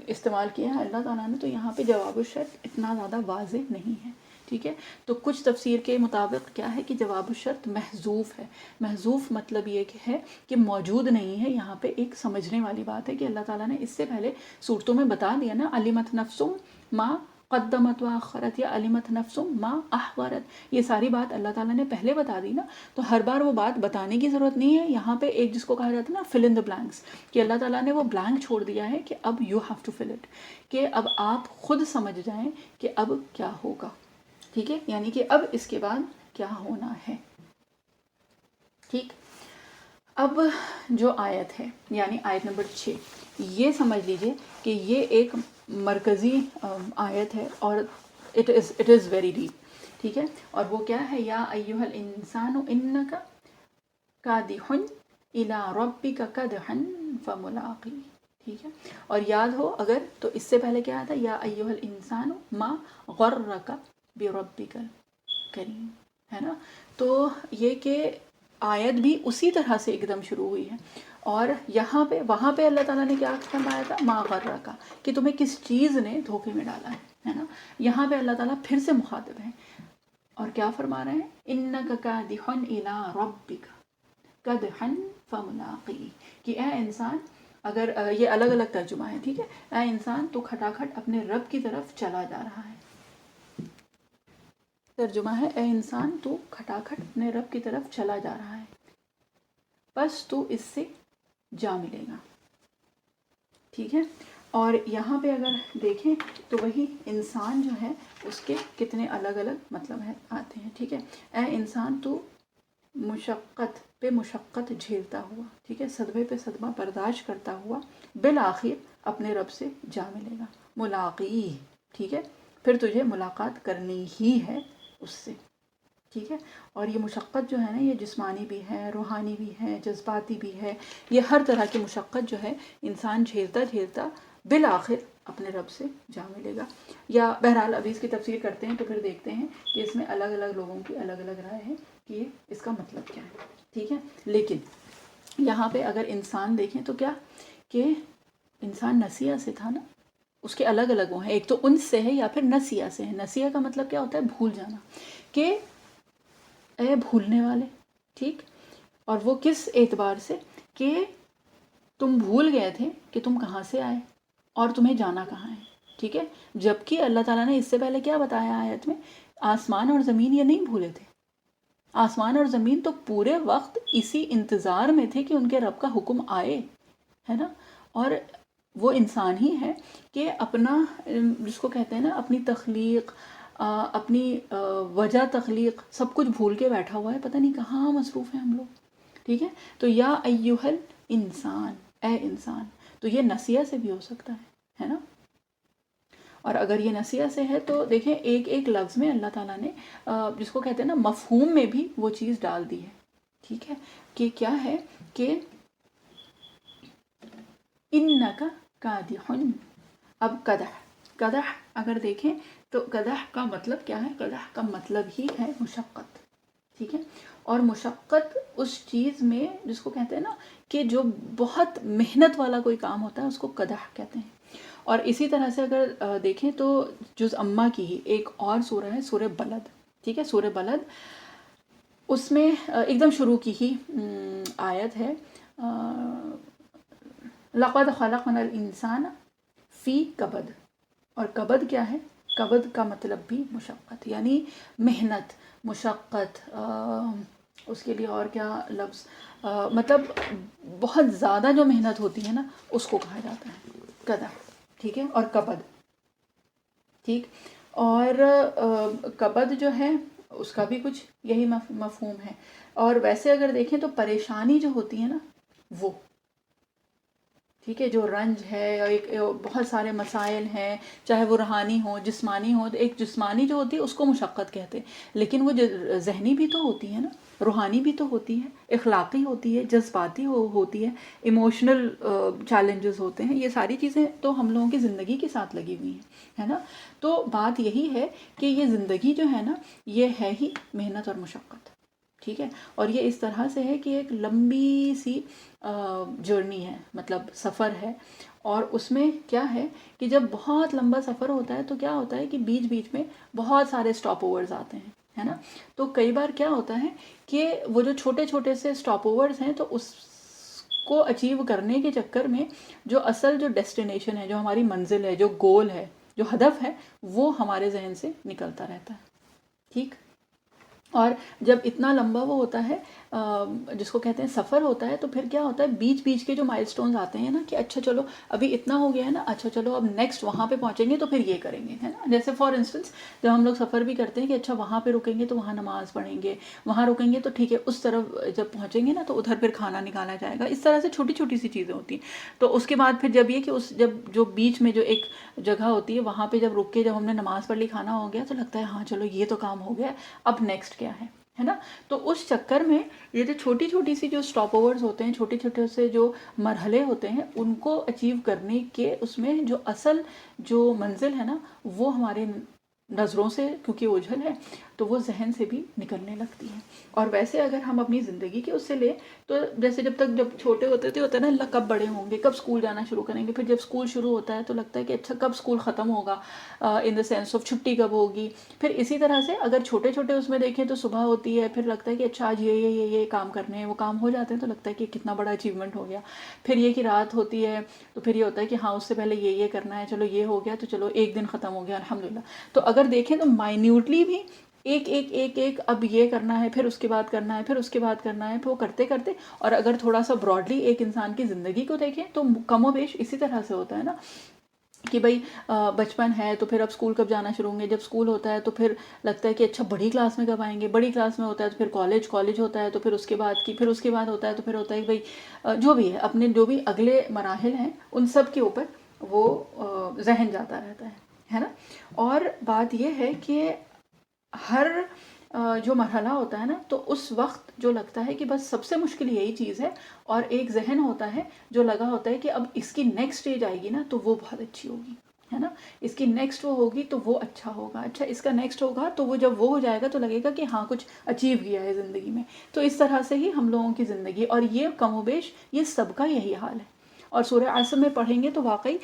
استعمال کیا ہے اللہ تعالیٰ نے، تو یہاں پہ جواب الشرط اتنا زیادہ واضح نہیں ہے، ٹھیک ہے. تو کچھ تفسیر کے مطابق کیا ہے کہ جواب الشرط محذوف ہے. محذوف مطلب یہ ہے کہ موجود نہیں ہے. یہاں پہ ایک سمجھنے والی بات ہے کہ اللہ تعالیٰ نے اس سے پہلے صورتوں میں بتا دیا نا، علمت نفس ما قدمت واخرت یا علمت نفس ما احورت، یہ ساری بات اللہ تعالیٰ نے پہلے بتا دی نا، تو ہر بار وہ بات بتانے کی ضرورت نہیں ہے. یہاں پہ ایک جس کو کہا جاتا ہے نا فل ان دا بلینکس، کہ اللہ تعالیٰ نے وہ بلینک چھوڑ دیا ہے کہ اب you have to fill it, کہ اب آپ خود سمجھ جائیں کہ اب کیا ہوگا، ٹھیک ہے. یعنی کہ اب اس کے بعد کیا ہونا ہے، ٹھیک. اب جو آیت ہے یعنی آیت نمبر 6، یہ سمجھ لیجئے کہ یہ ایک مرکزی آیت ہے، اور اٹ از ویری ڈیپ، ٹھیک ہے. اور وہ کیا ہے، یا ایھا الانسان انک کادح الی ربک کدحا فملاقیہ، ٹھیک ہے. اور یاد ہو اگر تو اس سے پہلے کیا تھا، یا ایھا الانسان ما غرک بربک الکریم، ہے نا. تو یہ کہ آیت بھی اسی طرح سے ایک دم شروع ہوئی ہے، اور یہاں پہ وہاں پہ اللہ تعالیٰ نے کیا فرمایا تھا، ما غرک، کہ تمہیں کس چیز نے دھوکے میں ڈالا ہے نا. یہاں پہ اللہ تعالیٰ پھر سے مخاطب ہے اور کیا فرما رہے ہیں، انک کادح الی ربک کدحا فملاقیہ، کہ اے انسان، اگر یہ الگ الگ ترجمہ ہے، ٹھیک ہے، اے انسان تو کھٹاکھٹ اپنے رب کی طرف چلا جا رہا ہے. ترجمہ ہے، اے انسان تو کھٹاکھٹ اپنے رب کی طرف چلا جا رہا ہے، بس تو اس سے جا ملے گا، ٹھیک ہے. اور یہاں پہ اگر دیکھیں تو وہی انسان جو ہے اس کے کتنے الگ الگ مطلب آتے ہیں، ٹھیک ہے. اے انسان تو مشقت پہ مشقت جھیلتا ہوا، ٹھیک ہے، صدمے پہ صدمہ برداشت کرتا ہوا بالآخر اپنے رب سے جا ملے گا، ملاقی، ٹھیک ہے، پھر تجھے ملاقات کرنی ہی ہے اس سے، ٹھیک ہے. اور یہ مشقت جو ہے نا، یہ جسمانی بھی ہے، روحانی بھی ہے، جذباتی بھی ہے، یہ ہر طرح کی مشقت جو ہے انسان جھیلتا جھیلتا بالآخر اپنے رب سے جا ملے گا. یا بہرحال ابھی اس کی تفسیر کرتے ہیں تو پھر دیکھتے ہیں کہ اس میں الگ الگ لوگوں کی الگ الگ رائے ہے کہ یہ اس کا مطلب کیا ہے، ٹھیک ہے. لیکن یہاں پہ اگر انسان دیکھیں تو کیا کہ انسان نسیہ سے تھا نا، اس کے الگ الگ وہ ہیں، ایک تو انس سے ہے یا پھر نسیہ سے ہے. نسیہ کا مطلب کیا ہوتا ہے، بھول جانا، کہ اے بھولنے والے، ٹھیک. اور وہ کس اعتبار سے، کہ تم بھول گئے تھے کہ تم کہاں سے آئے اور تمہیں جانا کہاں ہے، ٹھیک ہے. جبکہ اللہ تعالیٰ نے اس سے پہلے کیا بتایا آیت میں، آسمان اور زمین یہ نہیں بھولے تھے. آسمان اور زمین تو پورے وقت اسی انتظار میں تھے کہ ان کے رب کا حکم آئے، ہے نا. اور وہ انسان ہی ہے کہ اپنا، جس کو کہتے ہیں نا، اپنی تخلیق، اپنی وجہ تخلیق سب کچھ بھول کے بیٹھا ہوا ہے، پتہ نہیں کہاں مصروف ہیں ہم لوگ، ٹھیک ہے. تو یا ایھا الانسان، اے انسان، تو یہ نسیہ سے بھی ہو سکتا ہے نا. اور اگر یہ نسیہ سے ہے تو دیکھیں ایک ایک لفظ میں اللہ تعالیٰ نے جس کو کہتے ہیں نا مفہوم میں بھی وہ چیز ڈال دی ہے، ٹھیک ہے. کہ کیا ہے کہ انک کادح، اب قدح اگر دیکھیں تو قدح کا مطلب کیا ہے، قدح کا مطلب ہی ہے مشقت، ٹھیک ہے. اور مشقت اس چیز میں جس کو کہتے ہیں نا کہ جو بہت محنت والا کوئی کام ہوتا ہے اس کو قدح کہتے ہیں. اور اسی طرح سے اگر دیکھیں تو جز امہ کی ہی ایک اور سورہ ہے، سورہ بلد، ٹھیک ہے. سورہ بلد، اس میں ایک دم شروع کی ہی آیت ہے، لقد خلقنا الانسان فی کبد. اور کبد کیا ہے؟ کبد کا مطلب بھی مشقت، یعنی محنت، مشقت. اس کے لیے اور کیا لفظ، مطلب بہت زیادہ جو محنت ہوتی ہے نا اس کو کہا جاتا ہے قدح. ٹھیک ہے، اور کبد. ٹھیک. اور کبد جو ہے اس کا بھی کچھ یہی مفہوم ہے. اور ویسے اگر دیکھیں تو پریشانی جو ہوتی ہے نا وہ، ٹھیک ہے، جو رنج ہے، ایک بہت سارے مسائل ہیں، چاہے وہ روحانی ہو جسمانی ہو. ایک جسمانی جو ہوتی ہے اس کو مشقت کہتے ہیں، لیکن وہ ذہنی بھی تو ہوتی ہے نا، روحانی بھی تو ہوتی ہے، اخلاقی ہوتی ہے، جذباتی ہوتی ہے، ایموشنل چیلنجز ہوتے ہیں. یہ ساری چیزیں تو ہم لوگوں کی زندگی کے ساتھ لگی ہوئی ہیں، ہے نا. تو بات یہی ہے کہ یہ زندگی جو ہے نا یہ ہے ہی محنت اور مشقت. ٹھیک ہے. اور یہ اس طرح سے ہے کہ ایک لمبی سی جرنی ہے، مطلب سفر ہے. اور اس میں کیا ہے کہ جب بہت لمبا سفر ہوتا ہے تو کیا ہوتا ہے کہ بیچ بیچ میں بہت سارے اسٹاپ اوورز آتے ہیں، ہے نا. تو کئی بار کیا ہوتا ہے کہ وہ جو چھوٹے چھوٹے سے اسٹاپ اوورز ہیں تو اس کو اچیو کرنے کے چکر میں جو اصل جو ڈیسٹینیشن ہے، جو ہماری منزل ہے، جو گول ہے، جو ہدف ہے، وہ ہمارے ذہن سے نکلتا رہتا ہے. ٹھیک. اور جب اتنا لمبا وہ ہوتا ہے جس کو کہتے ہیں سفر ہوتا ہے، تو پھر کیا ہوتا ہے بیچ بیچ کے جو مائل سٹونز آتے ہیں نا کہ اچھا چلو ابھی اتنا ہو گیا ہے نا، اچھا چلو اب نیکسٹ وہاں پہ پہنچیں گے تو پھر یہ کریں گے، ہے نا. جیسے فار انسٹنس جب ہم لوگ سفر بھی کرتے ہیں کہ اچھا وہاں پہ رکیں گے تو وہاں نماز پڑھیں گے، وہاں رکیں گے تو ٹھیک ہے اس طرف جب پہنچیں گے نا تو ادھر پھر کھانا نکالا جائے گا. اس طرح سے چھوٹی چھوٹی سی چیزیں ہوتی ہیں. تو اس کے بعد پھر جب یہ کہ جب جو بیچ میں جو ایک جگہ ہوتی ہے وہاں پہ جب رک کے جب ہم نے نماز پڑھ لی، کھانا ہو گیا، تو لگتا ہے ہاں چلو یہ تو کام ہو گیا، اب نیکسٹ کیا ہے نا. تو اس چکر میں یہ جو چھوٹی چھوٹی سی جو اسٹاپ اوورز ہوتے ہیں، چھوٹے چھوٹے سے جو مرحلے ہوتے ہیں، ان کو اچیو کرنے کے اس میں جو اصل جو منزل ہے نا وہ ہمارے نظروں سے کیونکہ اوجھل ہے تو وہ ذہن سے بھی نکلنے لگتی ہے. اور ویسے اگر ہم اپنی زندگی کے اس سے لیں تو جیسے جب چھوٹے ہوتے تھے ہوتا ہے نا اللہ کب بڑے ہوں گے، کب اسکول جانا شروع کریں گے. پھر جب اسکول شروع ہوتا ہے تو لگتا ہے کہ اچھا کب اسکول ختم ہوگا، ان دا سینس آف چھٹی کب ہوگی. پھر اسی طرح سے اگر چھوٹے چھوٹے اس میں دیکھیں تو صبح ہوتی ہے، پھر لگتا ہے کہ اچھا آج یہ کام کرنے ہیں، وہ کام ہو جاتے ہیں تو لگتا ہے کہ کتنا بڑا اچیومنٹ ہو گیا. پھر یہ کہ رات ہوتی ہے تو پھر یہ ہوتا ہے کہ ہاں اس سے پہلے یہ کرنا ہے، چلو یہ ہو گیا تو چلو ایک دن ختم ہو گیا الحمدللہ. تو اگر دیکھیں تو مائنیوٹلی بھی ایک اب یہ کرنا ہے، پھر اس کے بعد کرنا ہے، پھر اس کے بعد کرنا ہے، پھر وہ کرتے کرتے. اور اگر تھوڑا سا براڈلی ایک انسان کی زندگی کو دیکھیں تو کم و بیش اسی طرح سے ہوتا ہے نا کہ بھائی بچپن ہے تو پھر اب اسکول کب جانا شروع ہوں گے، جب اسکول ہوتا ہے تو پھر لگتا ہے کہ اچھا بڑی کلاس میں کب آئیں گے، بڑی کلاس میں ہوتا ہے تو پھر کالج ہوتا ہے تو پھر اس کے بعد ہوتا ہے تو پھر ہوتا ہے بھائی جو بھی ہے اپنے جو بھی اگلے مراحل ہیں ان سب کے اوپر وہ ذہن جاتا رہتا ہے نا. اور بات یہ ہے کہ ہر جو مرحلہ ہوتا ہے نا تو اس وقت جو لگتا ہے کہ بس سب سے مشکل یہی چیز ہے، اور ایک ذہن ہوتا ہے جو لگا ہوتا ہے کہ اب اس کی نیکسٹ اسٹیج آئے گی نا تو وہ بہت اچھی ہوگی، ہے نا. اس کی نیکسٹ وہ ہوگی تو وہ اچھا ہوگا، اچھا اس کا نیکسٹ ہوگا تو وہ جب وہ ہو جائے گا تو لگے گا کہ ہاں کچھ اچیو کیا ہے زندگی میں. تو اس طرح سے ہی ہم لوگوں کی زندگی، اور یہ کم و بیش یہ سب کا یہی حال ہے. اور سورہ عصر میں پڑھیں گے تو واقعی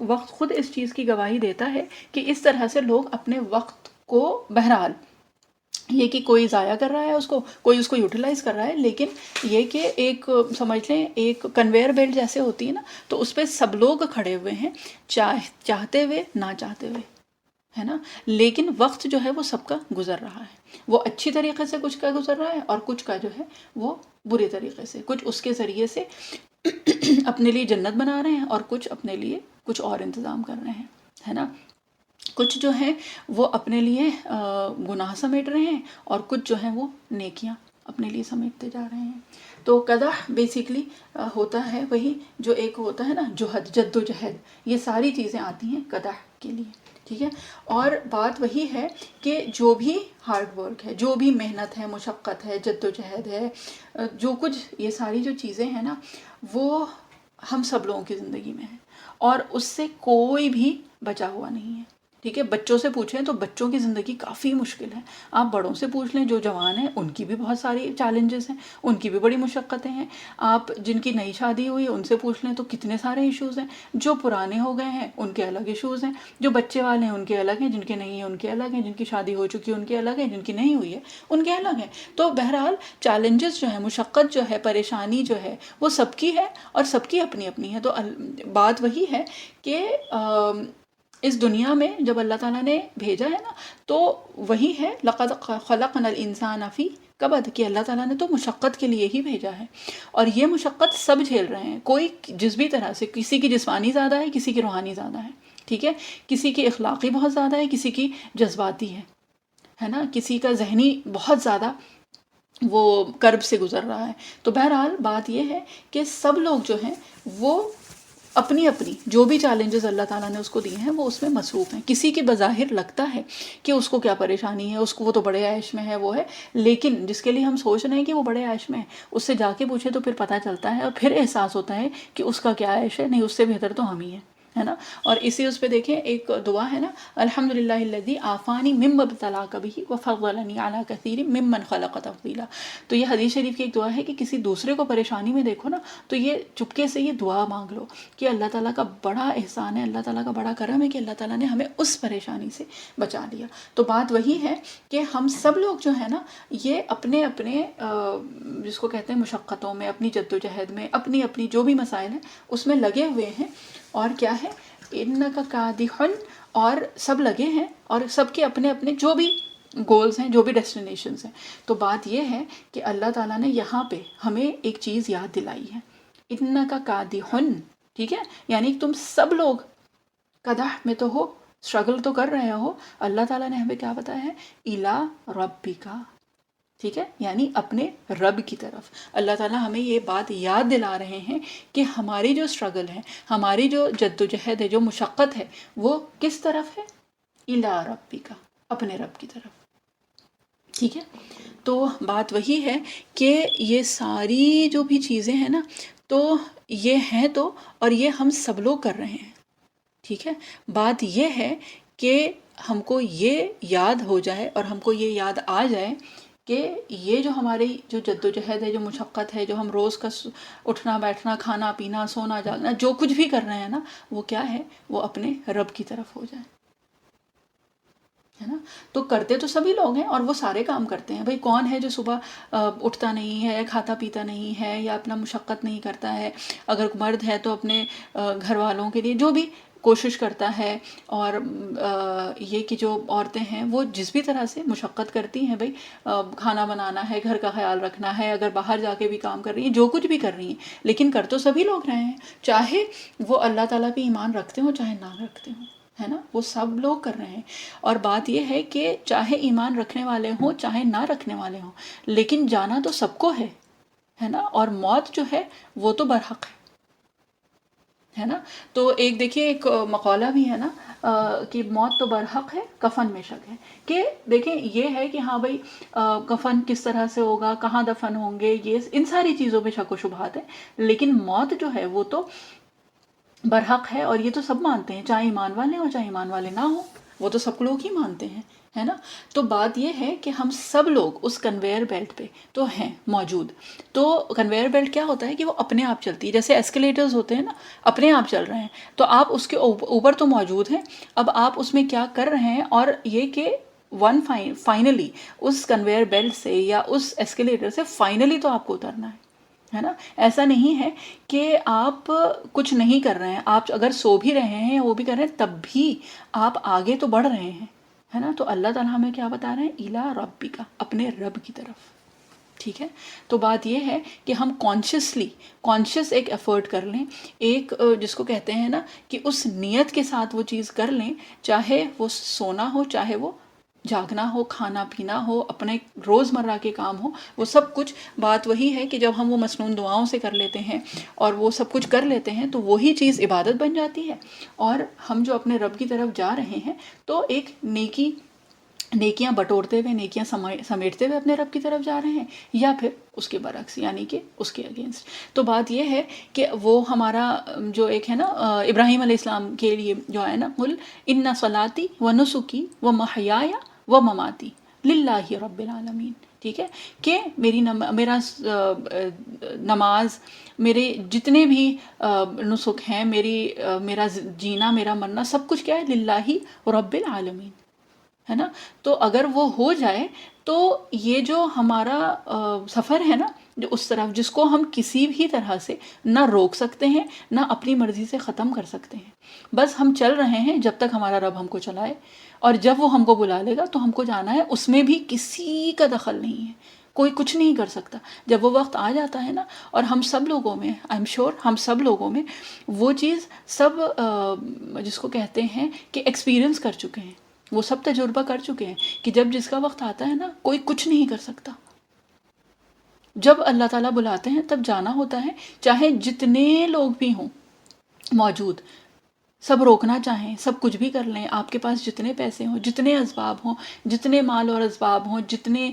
وقت خود اس چیز کی گواہی دیتا ہے کہ اس طرح سے لوگ اپنے وقت کو بہرحال یہ کہ کوئی ضائع کر رہا ہے اس کو، کوئی اس کو یوٹیلائز کر رہا ہے، لیکن یہ کہ ایک سمجھ لیں ایک کنویئر بیلٹ جیسے ہوتی ہے نا تو اس پہ سب لوگ کھڑے ہوئے ہیں چاہتے ہوئے نہ چاہتے ہوئے، ہے نا. لیکن وقت جو ہے وہ سب کا گزر رہا ہے، وہ اچھی طریقے سے کچھ کا گزر رہا ہے اور کچھ کا جو ہے وہ برے طریقے سے، کچھ اس کے ذریعے سے اپنے لیے جنت بنا رہے ہیں اور کچھ اپنے لیے کچھ اور انتظام کر رہے ہیں، ہے نا. کچھ جو ہیں وہ اپنے لیے گناہ سمیٹ رہے ہیں اور کچھ جو ہیں وہ نیکیاں اپنے لیے سمیٹتے جا رہے ہیں. تو قدح بیسیکلی ہوتا ہے وہی جو ایک ہوتا ہے نا جد و جہد، یہ ساری چیزیں آتی ہیں قدح کے لیے. ٹھیک ہے. اور بات وہی ہے کہ جو بھی ہارڈ ورک ہے، جو بھی محنت ہے، مشقت ہے، جد و جہد ہے، جو کچھ یہ ساری جو چیزیں ہیں نا وہ ہم سب لوگوں کی زندگی میں ہیں اور اس سے کوئی بھی بچا ہوا نہیں ہے. ٹھیک ہے، بچوں سے پوچھیں تو بچوں کی زندگی کافی مشکل ہے. آپ بڑوں سے پوچھ لیں جو جوان ہیں، ان کی بھی بہت ساری چیلنجز ہیں، ان کی بھی بڑی مشقتیں ہیں. آپ جن کی نئی شادی ہوئی ہے ان سے پوچھ لیں تو کتنے سارے ایشوز ہیں. جو پرانے ہو گئے ہیں ان کے الگ ایشوز ہیں، جو بچے والے ہیں ان کے الگ ہیں، جن کے نہیں ہیں ان کے الگ ہیں، جن کی شادی ہو چکی ہے ان کے الگ ہیں، جن کی نہیں ہوئی ہے ان کے الگ ہیں. تو بہرحال چیلنجز جو ہیں، مشقت جو ہے، پریشانی جو ہے، وہ سب کی ہے اور سب کی اپنی اپنی ہے. تو بات وہی ہے کہ اس دنیا میں جب اللہ تعالیٰ نے بھیجا ہے نا، تو وہی ہے لقد خلقنا الانسان فی کبد، کہ اللہ تعالیٰ نے تو مشقت کے لیے ہی بھیجا ہے. اور یہ مشقت سب جھیل رہے ہیں، کوئی جس بھی طرح سے، کسی کی جسمانی زیادہ ہے، کسی کی روحانی زیادہ ہے، ٹھیک ہے، کسی کی اخلاقی بہت زیادہ ہے، کسی کی جذباتی ہے نا، کسی کا ذہنی بہت زیادہ وہ کرب سے گزر رہا ہے. تو بہرحال بات یہ ہے کہ سب لوگ جو ہیں وہ اپنی اپنی جو بھی چیلنجز اللہ تعالیٰ نے اس کو دیے ہیں وہ اس میں مصروف ہیں. کسی کے بظاہر لگتا ہے کہ اس کو کیا پریشانی ہے، اس کو وہ تو بڑے عیش میں ہے، وہ ہے، لیکن جس کے لیے ہم سوچ رہے ہیں کہ وہ بڑے عیش میں ہے، اس سے جا کے پوچھے تو پھر پتہ چلتا ہے اور پھر احساس ہوتا ہے کہ اس کا کیا عیش ہے. نہیں، اس سے بہتر تو ہم ہی ہیں، ہے نا. اور اسی اس پہ دیکھیں ایک دعا ہے نا، الحمدللہ الذی عافانی مما ابتلاک بہ وفضلنی علی کثیر ممن خلق تفضیلا. تو یہ حدیث شریف کی ایک دعا ہے کہ کسی دوسرے کو پریشانی میں دیکھو نا تو یہ چپکے سے یہ دعا مانگ لو کہ اللہ تعالیٰ کا بڑا احسان ہے، اللہ تعالیٰ کا بڑا کرم ہے کہ اللہ تعالیٰ نے ہمیں اس پریشانی سے بچا لیا. تو بات وہی ہے کہ ہم سب لوگ جو ہے نا یہ اپنے اپنے جس کو کہتے ہیں مشقتوں میں، اپنی جدوجہد میں، اپنی اپنی جو بھی مسائل ہیں اس میں لگے ہوئے ہیں. اور کیا ہے، انک کادح، اور سب لگے ہیں اور سب کے اپنے اپنے جو بھی گولز ہیں، جو بھی ڈیسٹینیشنز ہیں. تو بات یہ ہے کہ اللہ تعالیٰ نے یہاں پہ ہمیں ایک چیز یاد دلائی ہے، انک کادح، ٹھیک ہے، یعنی تم سب لوگ قدح میں تو ہو، اسٹرگل تو کر رہے ہو. اللہ تعالیٰ نے ہمیں کیا بتایا ہے، الا ربکا، ٹھیک ہے، یعنی اپنے رب کی طرف. اللہ تعالیٰ ہمیں یہ بات یاد دلا رہے ہیں کہ ہماری جو اسٹرگل ہے، ہماری جو جدوجہد ہے، جو مشقت ہے، وہ کس طرف ہے، الا ربکا، اپنے رب کی طرف. ٹھیک ہے. تو بات وہی ہے کہ یہ ساری جو بھی چیزیں ہیں نا، تو یہ ہیں تو، اور یہ ہم سب لوگ کر رہے ہیں. ٹھیک ہے. بات یہ ہے کہ ہم کو یہ یاد ہو جائے اور ہم کو یہ یاد آ جائے کہ یہ جو ہماری جو جدوجہد ہے، جو مشقت ہے، جو ہم روز کا اٹھنا بیٹھنا، کھانا پینا، سونا جاگنا، جو کچھ بھی کر رہے ہیں نا، وہ کیا ہے، وہ اپنے رب کی طرف ہو جائے، ہے نا. تو کرتے تو سبھی لوگ ہیں اور وہ سارے کام کرتے ہیں. بھئی کون ہے جو صبح اٹھتا نہیں ہے، کھاتا پیتا نہیں ہے، یا اپنا مشقت نہیں کرتا ہے. اگر مرد ہے تو اپنے گھر والوں کے لیے جو بھی کوشش کرتا ہے. اور یہ کہ جو عورتیں ہیں وہ جس بھی طرح سے مشقت کرتی ہیں، بھئی کھانا بنانا ہے، گھر کا خیال رکھنا ہے، اگر باہر جا کے بھی کام کر رہی ہیں، جو کچھ بھی کر رہی ہیں، لیکن کر تو سبھی لوگ رہے ہیں، چاہے وہ اللہ تعالیٰ پہ ایمان رکھتے ہوں چاہے نہ رکھتے ہوں، ہے نا. وہ سب لوگ کر رہے ہیں. اور بات یہ ہے کہ چاہے ایمان رکھنے والے ہوں چاہے نہ رکھنے والے ہوں، لیکن جانا تو سب کو ہے نا. اور موت جو ہے وہ تو برحق ہے نا. تو ایک دیکھیے ایک مقولہ بھی ہے نا کہ موت تو برحق ہے، کفن میں شک ہے. کہ دیکھیں یہ ہے کہ ہاں بھائی کفن کس طرح سے ہوگا، کہاں دفن ہوں گے، یہ ان ساری چیزوں پہ شک و شبہات ہیں، لیکن موت جو ہے وہ تو برحق ہے. اور یہ تو سب مانتے ہیں، چاہے ایمان والے ہوں چاہے ایمان والے نہ ہوں، وہ تو سب لوگ ہی مانتے ہیں، ہے نا. تو بات یہ ہے کہ ہم سب لوگ اس کنویئر بیلٹ پہ تو ہیں موجود. تو کنویئر بیلٹ کیا ہوتا ہے کہ وہ اپنے آپ چلتی ہے، جیسے ایسکیلیٹرز ہوتے ہیں نا، اپنے آپ چل رہے ہیں. تو آپ اس کے اوپر تو موجود ہیں، اب آپ اس میں کیا کر رہے ہیں، اور یہ کہ فائنلی اس کنویئر بیلٹ سے یا اس ایسکیلیٹر سے فائنلی تو آپ کو اترنا ہے نا. ایسا نہیں ہے کہ آپ کچھ نہیں کر رہے ہیں، آپ اگر سو بھی رہے ہیں وہ بھی کر رہے ہیں تب بھی آپ آگے تو بڑھ رہے ہیں، ہے نا. تو اللہ تعالیٰ ہمیں کیا بتا رہے ہیں، الا ربکا، اپنے رب کی طرف. ٹھیک ہے. تو بات یہ ہے کہ ہم کانشیس ایک ایفرٹ کر لیں، ایک جس کو کہتے ہیں نا کہ اس نیت کے ساتھ وہ چیز کر لیں، چاہے وہ سونا ہو، چاہے وہ جاگنا ہو، کھانا پینا ہو، اپنے روزمرہ کے کام ہو، وہ سب کچھ. بات وہی ہے کہ جب ہم وہ مسنون دعاؤں سے کر لیتے ہیں اور وہ سب کچھ کر لیتے ہیں تو وہی چیز عبادت بن جاتی ہے. اور ہم جو اپنے رب کی طرف جا رہے ہیں تو ایک نیکی نیکیاں بٹورتے ہوئے، نیکیاں سمیٹتے ہوئے اپنے رب کی طرف جا رہے ہیں، یا پھر اس کے برعکس یعنی کہ اس کے اگینسٹ. تو بات یہ ہے کہ وہ ہمارا جو ایک ہے نا ابراہیم علیہ السلام کے لیے جو ہے نا، قل ان صلاتی و نسکی و محیای و مماتی للہ رب العالمین. ٹھیک ہے کہ میرا نماز، میرے جتنے بھی نسک ہیں، میرا جینا، میرا مرنا، سب کچھ کیا ہے؟ للہ رب العالمین، ہے نا. تو اگر وہ ہو جائے تو یہ جو ہمارا سفر ہے نا جو اس طرف، جس کو ہم کسی بھی طرح سے نہ روک سکتے ہیں نہ اپنی مرضی سے ختم کر سکتے ہیں، بس ہم چل رہے ہیں جب تک ہمارا رب ہم کو چلائے، اور جب وہ ہم کو بلا لے گا تو ہم کو جانا ہے. اس میں بھی کسی کا دخل نہیں ہے، کوئی کچھ نہیں کر سکتا. جب وہ وقت آ جاتا ہے نا، اور ہم سب لوگوں میں، آئی ایم شیور ہم سب لوگوں میں وہ چیز سب جس کو کہتے ہیں کہ ایکسپیرئنس کر چکے ہیں، وہ سب تجربہ کر چکے ہیں کہ جب جس کا وقت آتا ہے نا کوئی کچھ نہیں کر سکتا. جب اللہ تعالیٰ بلاتے ہیں تب جانا ہوتا ہے، چاہے جتنے لوگ بھی ہوں موجود، سب روکنا چاہیں، سب کچھ بھی کر لیں، آپ کے پاس جتنے پیسے ہوں، جتنے اسباب ہوں، جتنے مال اور اسباب ہوں، جتنے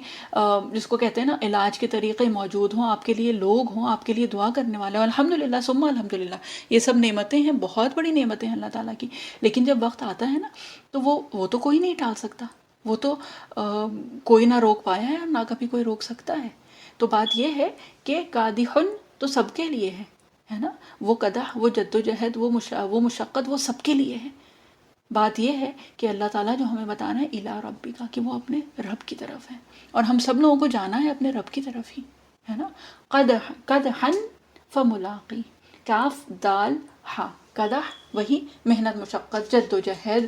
جس کو کہتے ہیں نا علاج کے طریقے موجود ہوں، آپ کے لیے لوگ ہوں، آپ کے لیے دعا کرنے والے ہوں، الحمدللہ ثم الحمدللہ، یہ سب نعمتیں ہیں، بہت بڑی نعمتیں ہیں اللہ تعالیٰ کی. لیکن جب وقت آتا ہے نا تو وہ تو کوئی نہیں ٹال سکتا، وہ تو کوئی نہ روک پایا ہے اور نہ کبھی کوئی روک سکتا ہے. تو بات یہ ہے کہ قادحن تو سب کے لیے ہے نا، وہ قدح، وہ جد و جہد، وہ مشقت، وہ سب کے لیے ہے. بات یہ ہے کہ اللہ تعالیٰ جو ہمیں بتا رہا ہے الی ربی کا، کہ وہ اپنے رب کی طرف ہے، اور ہم سب لوگوں کو جانا ہے اپنے رب کی طرف ہی، ہے نا. قدحن فملاقی، کاف دال ہا، قدح وہی محنت، مشقت، جد و جہد،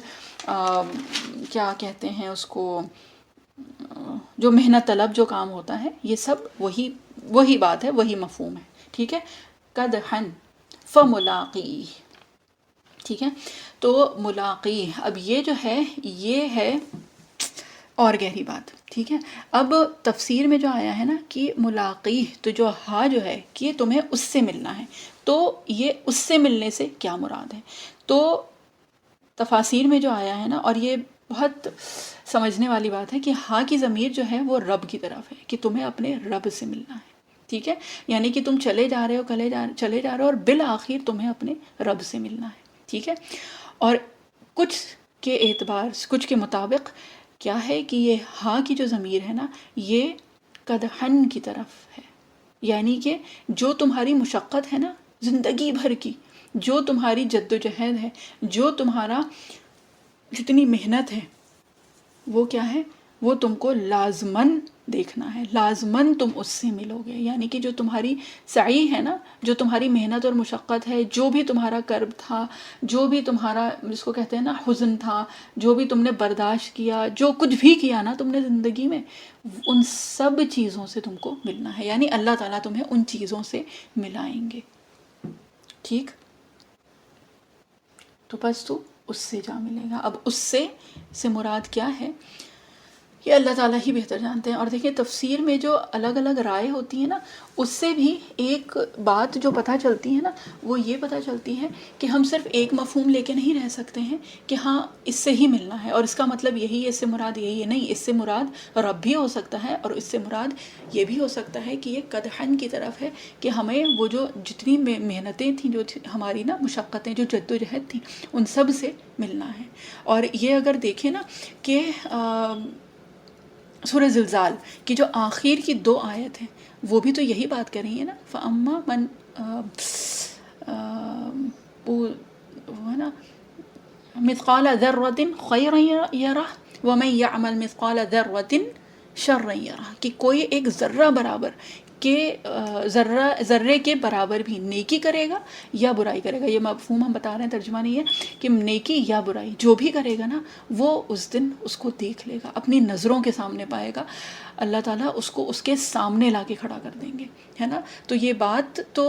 کیا کہتے ہیں اس کو، جو محنت طلب جو کام ہوتا ہے، یہ سب وہی بات ہے، وہی مفہوم ہے. ٹھیک ہے، قدحن فملاقی. ٹھیک ہے، تو ملاقی، اب یہ جو ہے یہ ہے اور گہری بات. ٹھیک ہے، اب تفسیر میں جو آیا ہے نا کہ ملاقی، تو جو ہا جو ہے کہ تمہیں اس سے ملنا ہے، تو یہ اس سے ملنے سے کیا مراد ہے؟ تو تفاسیر میں جو آیا ہے نا، اور یہ بہت سمجھنے والی بات ہے کہ ہا کی ضمیر جو ہے وہ رب کی طرف ہے، کہ تمہیں اپنے رب سے ملنا ہے. ٹھیک ہے، یعنی کہ تم چلے جا رہے ہو اور بالآخر تمہیں اپنے رب سے ملنا ہے. ٹھیک ہے، اور کچھ کے اعتبار، کچھ کے مطابق کیا ہے کہ یہ ہا کی جو ضمیر ہے نا، یہ قدحن کی طرف ہے، یعنی کہ جو تمہاری مشقت ہے نا زندگی بھر کی، جو تمہاری جد و جہد ہے، جو تمہارا جتنی محنت ہے، وہ کیا ہے؟ وہ تم کو لازماً دیکھنا ہے، لازماً تم اس سے ملو گے. یعنی کہ جو تمہاری سعی ہے نا، جو تمہاری محنت اور مشقت ہے، جو بھی تمہارا کرب تھا، جو بھی تمہارا جس کو کہتے ہیں نا حزن تھا، جو بھی تم نے برداشت کیا، جو کچھ بھی کیا نا تم نے زندگی میں، ان سب چیزوں سے تم کو ملنا ہے. یعنی اللہ تعالیٰ تمہیں ان چیزوں سے ملائیں گے. ٹھیک، تو بس تو اس سے جا ملے گا. اب اس سے مراد کیا ہے یہ اللہ تعالیٰ ہی بہتر جانتے ہیں. اور دیکھیں تفسیر میں جو الگ الگ رائے ہوتی ہیں نا، اس سے بھی ایک بات جو پتہ چلتی ہے نا، وہ یہ پتہ چلتی ہے کہ ہم صرف ایک مفہوم لے کے نہیں رہ سکتے ہیں کہ ہاں اس سے ہی ملنا ہے اور اس کا مطلب یہی ہے، اس سے مراد یہی ہے. نہیں، اس سے مراد رب بھی ہو سکتا ہے، اور اس سے مراد یہ بھی ہو سکتا ہے کہ یہ قدحن کی طرف ہے، کہ ہمیں وہ جو جتنی محنتیں تھیں، جو ہماری نا مشقتیں، جو جد و جہد تھیں، ان سب سے ملنا ہے. اور یہ اگر دیکھیں نا کہ سورہ زلزال کی جو آخر کی 2 آیت ہیں، وہ بھی تو یہی بات کر رہی ہے نا. فَأَمَّا مَنْ وہ ہے نا مِثْقَالَ ذَرَّةٍ خَيْرًا يَرَهُ وَمَنْ يَعْمَلْ مِثْقَالَ ذَرَّةٍ شَرًّا يَرَهُ، کہ کوئی ایک ذرہ برابر کہ ذرے کے برابر بھی نیکی کرے گا یا برائی کرے گا. یہ مفہوم ہم بتا رہے ہیں، ترجمہ نہیں ہے کہ نیکی یا برائی جو بھی کرے گا نا، وہ اس دن اس کو دیکھ لے گا، اپنی نظروں کے سامنے پائے گا. اللہ تعالیٰ اس کو اس کے سامنے لا کے کھڑا کر دیں گے، ہے نا. تو یہ بات تو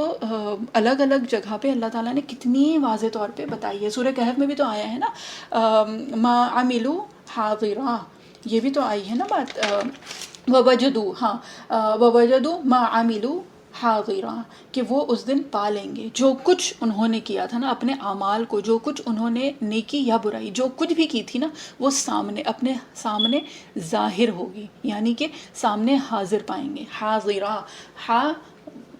الگ الگ جگہ پہ اللہ تعالیٰ نے کتنی واضح طور پہ بتائی ہے. سورہ کہف میں بھی تو آیا ہے نا، ما عملوا حاضرا، یہ بھی تو آئی ہے نا بات. ووجدوا، ہاں ووجدوا ما عملوا حاضرہ کہ وہ اس دن پا لیں گے جو کچھ انہوں نے کیا تھا نا، اپنے اعمال کو، جو کچھ انہوں نے نیکی یا برائی جو کچھ بھی کی تھی نا، وہ سامنے، اپنے سامنے ظاہر ہوگی، یعنی کہ سامنے حاضر پائیں گے. حاضرہ، ہا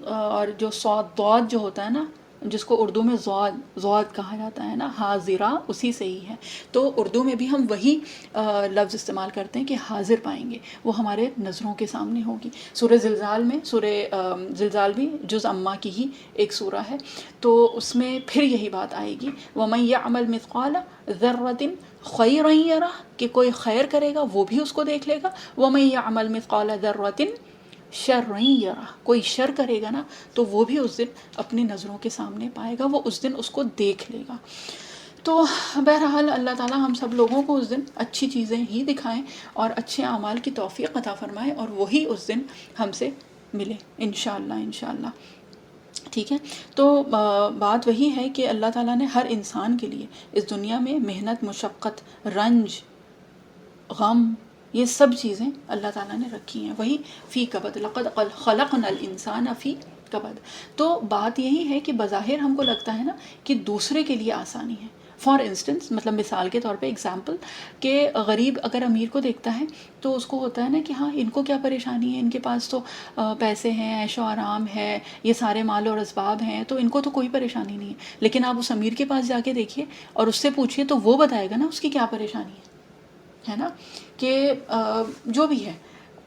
اور جو صاد ضاد جو ہوتا ہے نا، جس کو اردو میں ضاد کہا جاتا ہے نا، حاضرہ اسی سے ہی ہے. تو اردو میں بھی ہم وہی لفظ استعمال کرتے ہیں کہ حاضر پائیں گے، وہ ہمارے نظروں کے سامنے ہوگی. سورہ زلزال میں، سورہ زلزال بھی جز اما کی ہی ایک سورہ ہے، تو اس میں پھر یہی بات آئے گی. وَمَن يَعْمَلْ مِثْقَالَ ذَرَّةٍ خَيْرًا يَرَهُ کہ کوئی خیر کرے گا وہ بھی اس کو دیکھ لے گا. وَمَن يَعْمَلْ مِثْقَالَ ذَرَّةٍ شَرًّا يَرَهُ کوئی شر کرے گا نا تو وہ بھی اس دن اپنی نظروں کے سامنے پائے گا، وہ اس دن اس کو دیکھ لے گا. تو بہرحال اللہ تعالیٰ ہم سب لوگوں کو اس دن اچھی چیزیں ہی دکھائیں اور اچھے اعمال کی توفیق عطا فرمائے، اور وہی اس دن ہم سے ملے انشاءاللہ انشاءاللہ. ٹھیک ہے، تو بات وہی ہے کہ اللہ تعالیٰ نے ہر انسان کے لیے اس دنیا میں محنت، مشقت، رنج، غم، یہ سب چیزیں اللہ تعالیٰ نے رکھی ہیں. وہی فی کبد، لقد خلقنا الانسان فی کبد. تو بات یہی ہے کہ بظاہر ہم کو لگتا ہے نا کہ دوسرے کے لیے آسانی ہے. فار انسٹنس، مطلب مثال کے طور پہ ایگزامپل، کہ غریب اگر امیر کو دیکھتا ہے تو اس کو ہوتا ہے نا کہ ہاں ان کو کیا پریشانی ہے، ان کے پاس تو پیسے ہیں، عیش و آرام ہے، یہ سارے مال اور اسباب ہیں، تو ان کو تو کوئی پریشانی نہیں ہے. لیکن آپ اس امیر کے پاس جا کے دیکھیے اور اس سے پوچھیے تو وہ بتائے گا نا اس کی کیا پریشانی ہے نا. کہ جو بھی ہے،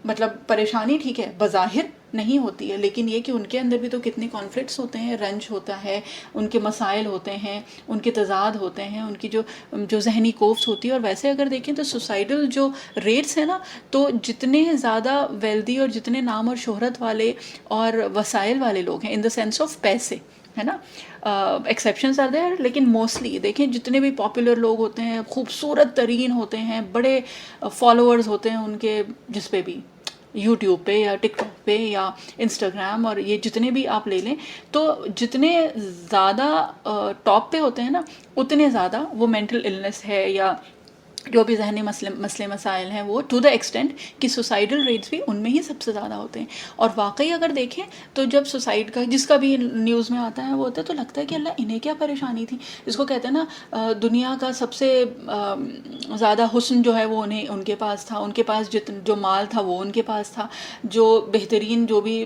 مطلب پریشانی ٹھیک ہے بظاہر نہیں ہوتی ہے، لیکن یہ کہ ان کے اندر بھی تو کتنے کانفلکٹس ہوتے ہیں، رنج ہوتا ہے، ان کے مسائل ہوتے ہیں، ان کے تضاد ہوتے ہیں، ان کی جو ذہنی کوفت ہوتی ہے. اور ویسے اگر دیکھیں تو سوسائڈل جو ریٹس ہیں نا، تو جتنے زیادہ ویلدی اور جتنے نام اور شہرت والے اور وسائل والے لوگ ہیں، ان دا سینس آف پیسے، ہے نا، ایکسیپشنز آر دیر، لیکن موسٹلی دیکھیں جتنے بھی پاپولر لوگ ہوتے ہیں، خوبصورت ترین ہوتے ہیں، بڑے فالوورز ہوتے ہیں ان کے، جس پہ بھی یوٹیوب پہ یا ٹک ٹاک پہ یا انسٹاگرام، اور یہ جتنے بھی آپ لے لیں، تو جتنے زیادہ ٹاپ پہ ہوتے ہیں نا، اتنے زیادہ وہ مینٹل النس ہے یا جو بھی ذہنی مسئلے مسائل ہیں، وہ ٹو دا ایکسٹینٹ کہ سوسائڈل ریٹس بھی ان میں ہی سب سے زیادہ ہوتے ہیں. اور واقعی اگر دیکھیں تو جب سوسائڈ کا جس کا بھی نیوز میں آتا ہے وہ ہوتا ہے تو لگتا ہے کہ اللہ انہیں کیا پریشانی تھی. اس کو کہتے ہیں نا دنیا کا سب سے زیادہ حسن جو ہے وہ ان کے پاس تھا، ان کے پاس جو مال تھا وہ ان کے پاس تھا، جو بہترین جو بھی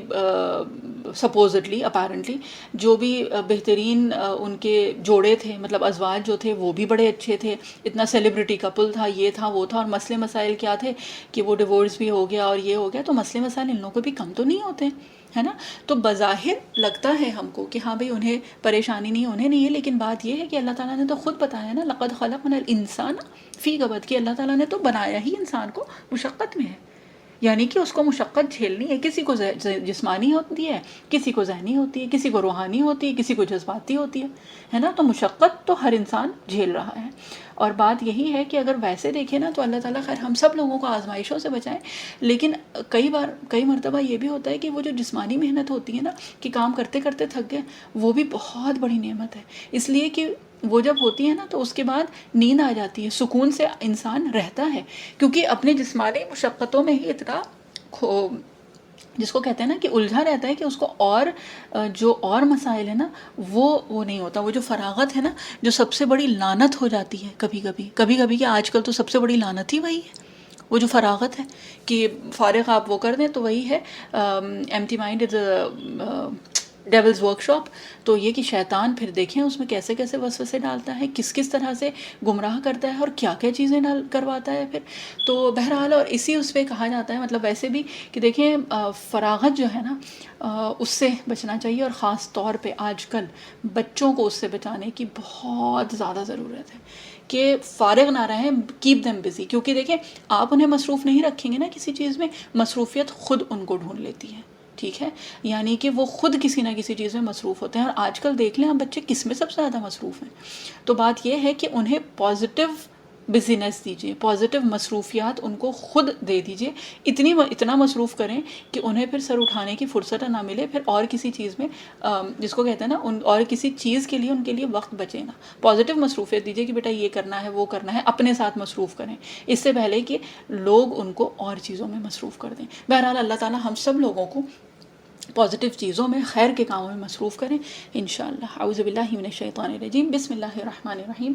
سپوزڈلی اپیرنٹلی جو بھی بہترین ان کے جوڑے تھے، مطلب ازواج جو تھے وہ بھی بڑے اچھے تھے، اتنا سیلیبریٹی کپل تھا، یہ تھا وہ تھا. اور مسئلے مسائل کیا تھے کہ وہ ڈیورس بھی ہو گیا اور یہ ہو گیا. تو مسئلے مسائل ان لوگوں کو بھی کم تو نہیں ہوتے، ہے نا. تو بظاہر لگتا ہے ہم کو کہ ہاں بھئی انہیں پریشانی نہیں، انہیں نہیں ہے، لیکن بات یہ ہے کہ اللہ تعالیٰ نے تو خود بتایا نا، لقد خلقنا الانسان فی کبد، کہ اللہ تعالیٰ نے تو بنایا ہی انسان کو مشقت میں ہے، یعنی کہ اس کو مشقت جھیلنی ہے. کسی کو جسمانی ہوتی ہے، کسی کو ذہنی ہوتی ہے، کسی کو روحانی ہوتی ہے، کسی کو جذباتی ہوتی ہے نا. تو مشقت تو ہر انسان جھیل رہا ہے. اور بات یہی ہے کہ اگر ویسے دیکھیں نا تو اللہ تعالیٰ خیر ہم سب لوگوں کو آزمائشوں سے بچائیں، لیکن کئی مرتبہ یہ بھی ہوتا ہے کہ وہ جو جسمانی محنت ہوتی ہے نا، کہ کام کرتے کرتے تھک گئے، وہ بھی بہت بڑی نعمت ہے. اس لیے کہ وہ جب ہوتی ہے نا تو اس کے بعد نیند آ جاتی ہے، سکون سے انسان رہتا ہے، کیونکہ اپنے جسمانی مشقتوں میں ہی اتنا جس کو کہتے ہیں نا کہ الجھا رہتا ہے کہ اس کو اور جو اور مسائل ہیں نا وہ نہیں ہوتا. وہ جو فراغت ہے نا، جو سب سے بڑی لعنت ہو جاتی ہے کبھی کبھی کہ آج کل تو سب سے بڑی لعنت ہی وہی ہے، وہ جو فراغت ہے کہ فارغ آپ وہ کر دیں تو وہی ہے empty mind is devil's work shop. تو یہ کہ شیطان پھر دیکھیں اس میں کیسے کیسے وسوسے ڈالتا ہے، کس طرح سے گمراہ کرتا ہے اور کیا کیا چیزیں کرواتا ہے پھر. تو بہرحال اور اسی اس پہ کہا جاتا ہے، مطلب ویسے بھی کہ دیکھیں فراغت جو ہے نا اس سے بچنا چاہیے، اور خاص طور پہ آج کل بچوں کو اس سے بچانے کی بہت زیادہ ضرورت ہے کہ فارغ نہ رہیں، کیپ دیم بزی. کیونکہ دیکھیں آپ انہیں مصروف نہیں رکھیں گے نا کسی چیز میں، مصروفیت خود ان کو ڈھونڈ لیتی ہے. ٹھیک ہے، یعنی کہ وہ خود کسی نہ کسی چیز میں مصروف ہوتے ہیں. اور آج کل دیکھ لیں ہم بچے کس میں سب سے زیادہ مصروف ہیں. تو بات یہ ہے کہ انہیں پازیٹیو بزینس دیجیے، پازیٹیو مصروفیات ان کو خود دے دیجیے، اتنا مصروف کریں کہ انہیں پھر سر اٹھانے کی فرصت نہ ملے پھر اور کسی چیز میں، جس کو کہتے ہیں نا اور کسی چیز کے لیے ان کے لیے وقت بچے نا. پازیٹیو مصروفیت دیجیے کہ بیٹا یہ کرنا ہے وہ کرنا ہے، اپنے ساتھ مصروف کریں اس سے پہلے کہ لوگ ان کو اور چیزوں میں مصروف کر دیں. بہرحال اللہ تعالیٰ ہم سب لوگوں کو پازیٹیو چیزوں میں، خیر کے کاموں میں مصروف کریں انشاءاللہ۔ اعوذ باللہ من الشیطان الرجیم، بسم اللہ الرحمن الرحیم۔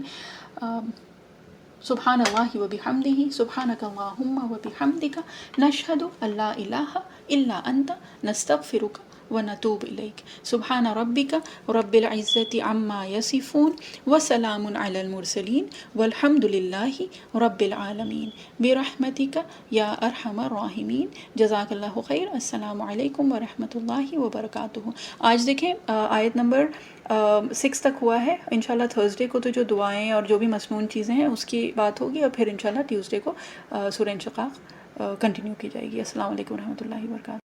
سبحان اللہ و بحمدہ، سبحانک اللہم و بحمدک، نشہد ان لا الہ الا انت، نستغفرک ونتوب الیک۔ سبحان ربک رب العزۃ عما یصفون وسلام علی المرسلین والحمد للہ رب العالمین برحمتک یا ارحم الراحمین۔ جزاک اللہ خیر۔ السلام علیکم ورحمۃ اللہ وبرکاتہ۔ آج دیکھیں آیت نمبر 6 تک ہوا ہے، انشاءاللہ تھرسڈے کو تو جو دعائیں اور جو بھی مسنون چیزیں ہیں اس کی بات ہوگی، اور پھر انشاءاللہ ٹیوزڈے کو سورہ انشقاق کنٹینیو کی جائے گی۔ السلام علیکم ورحمۃ اللہ وبرکاتہ۔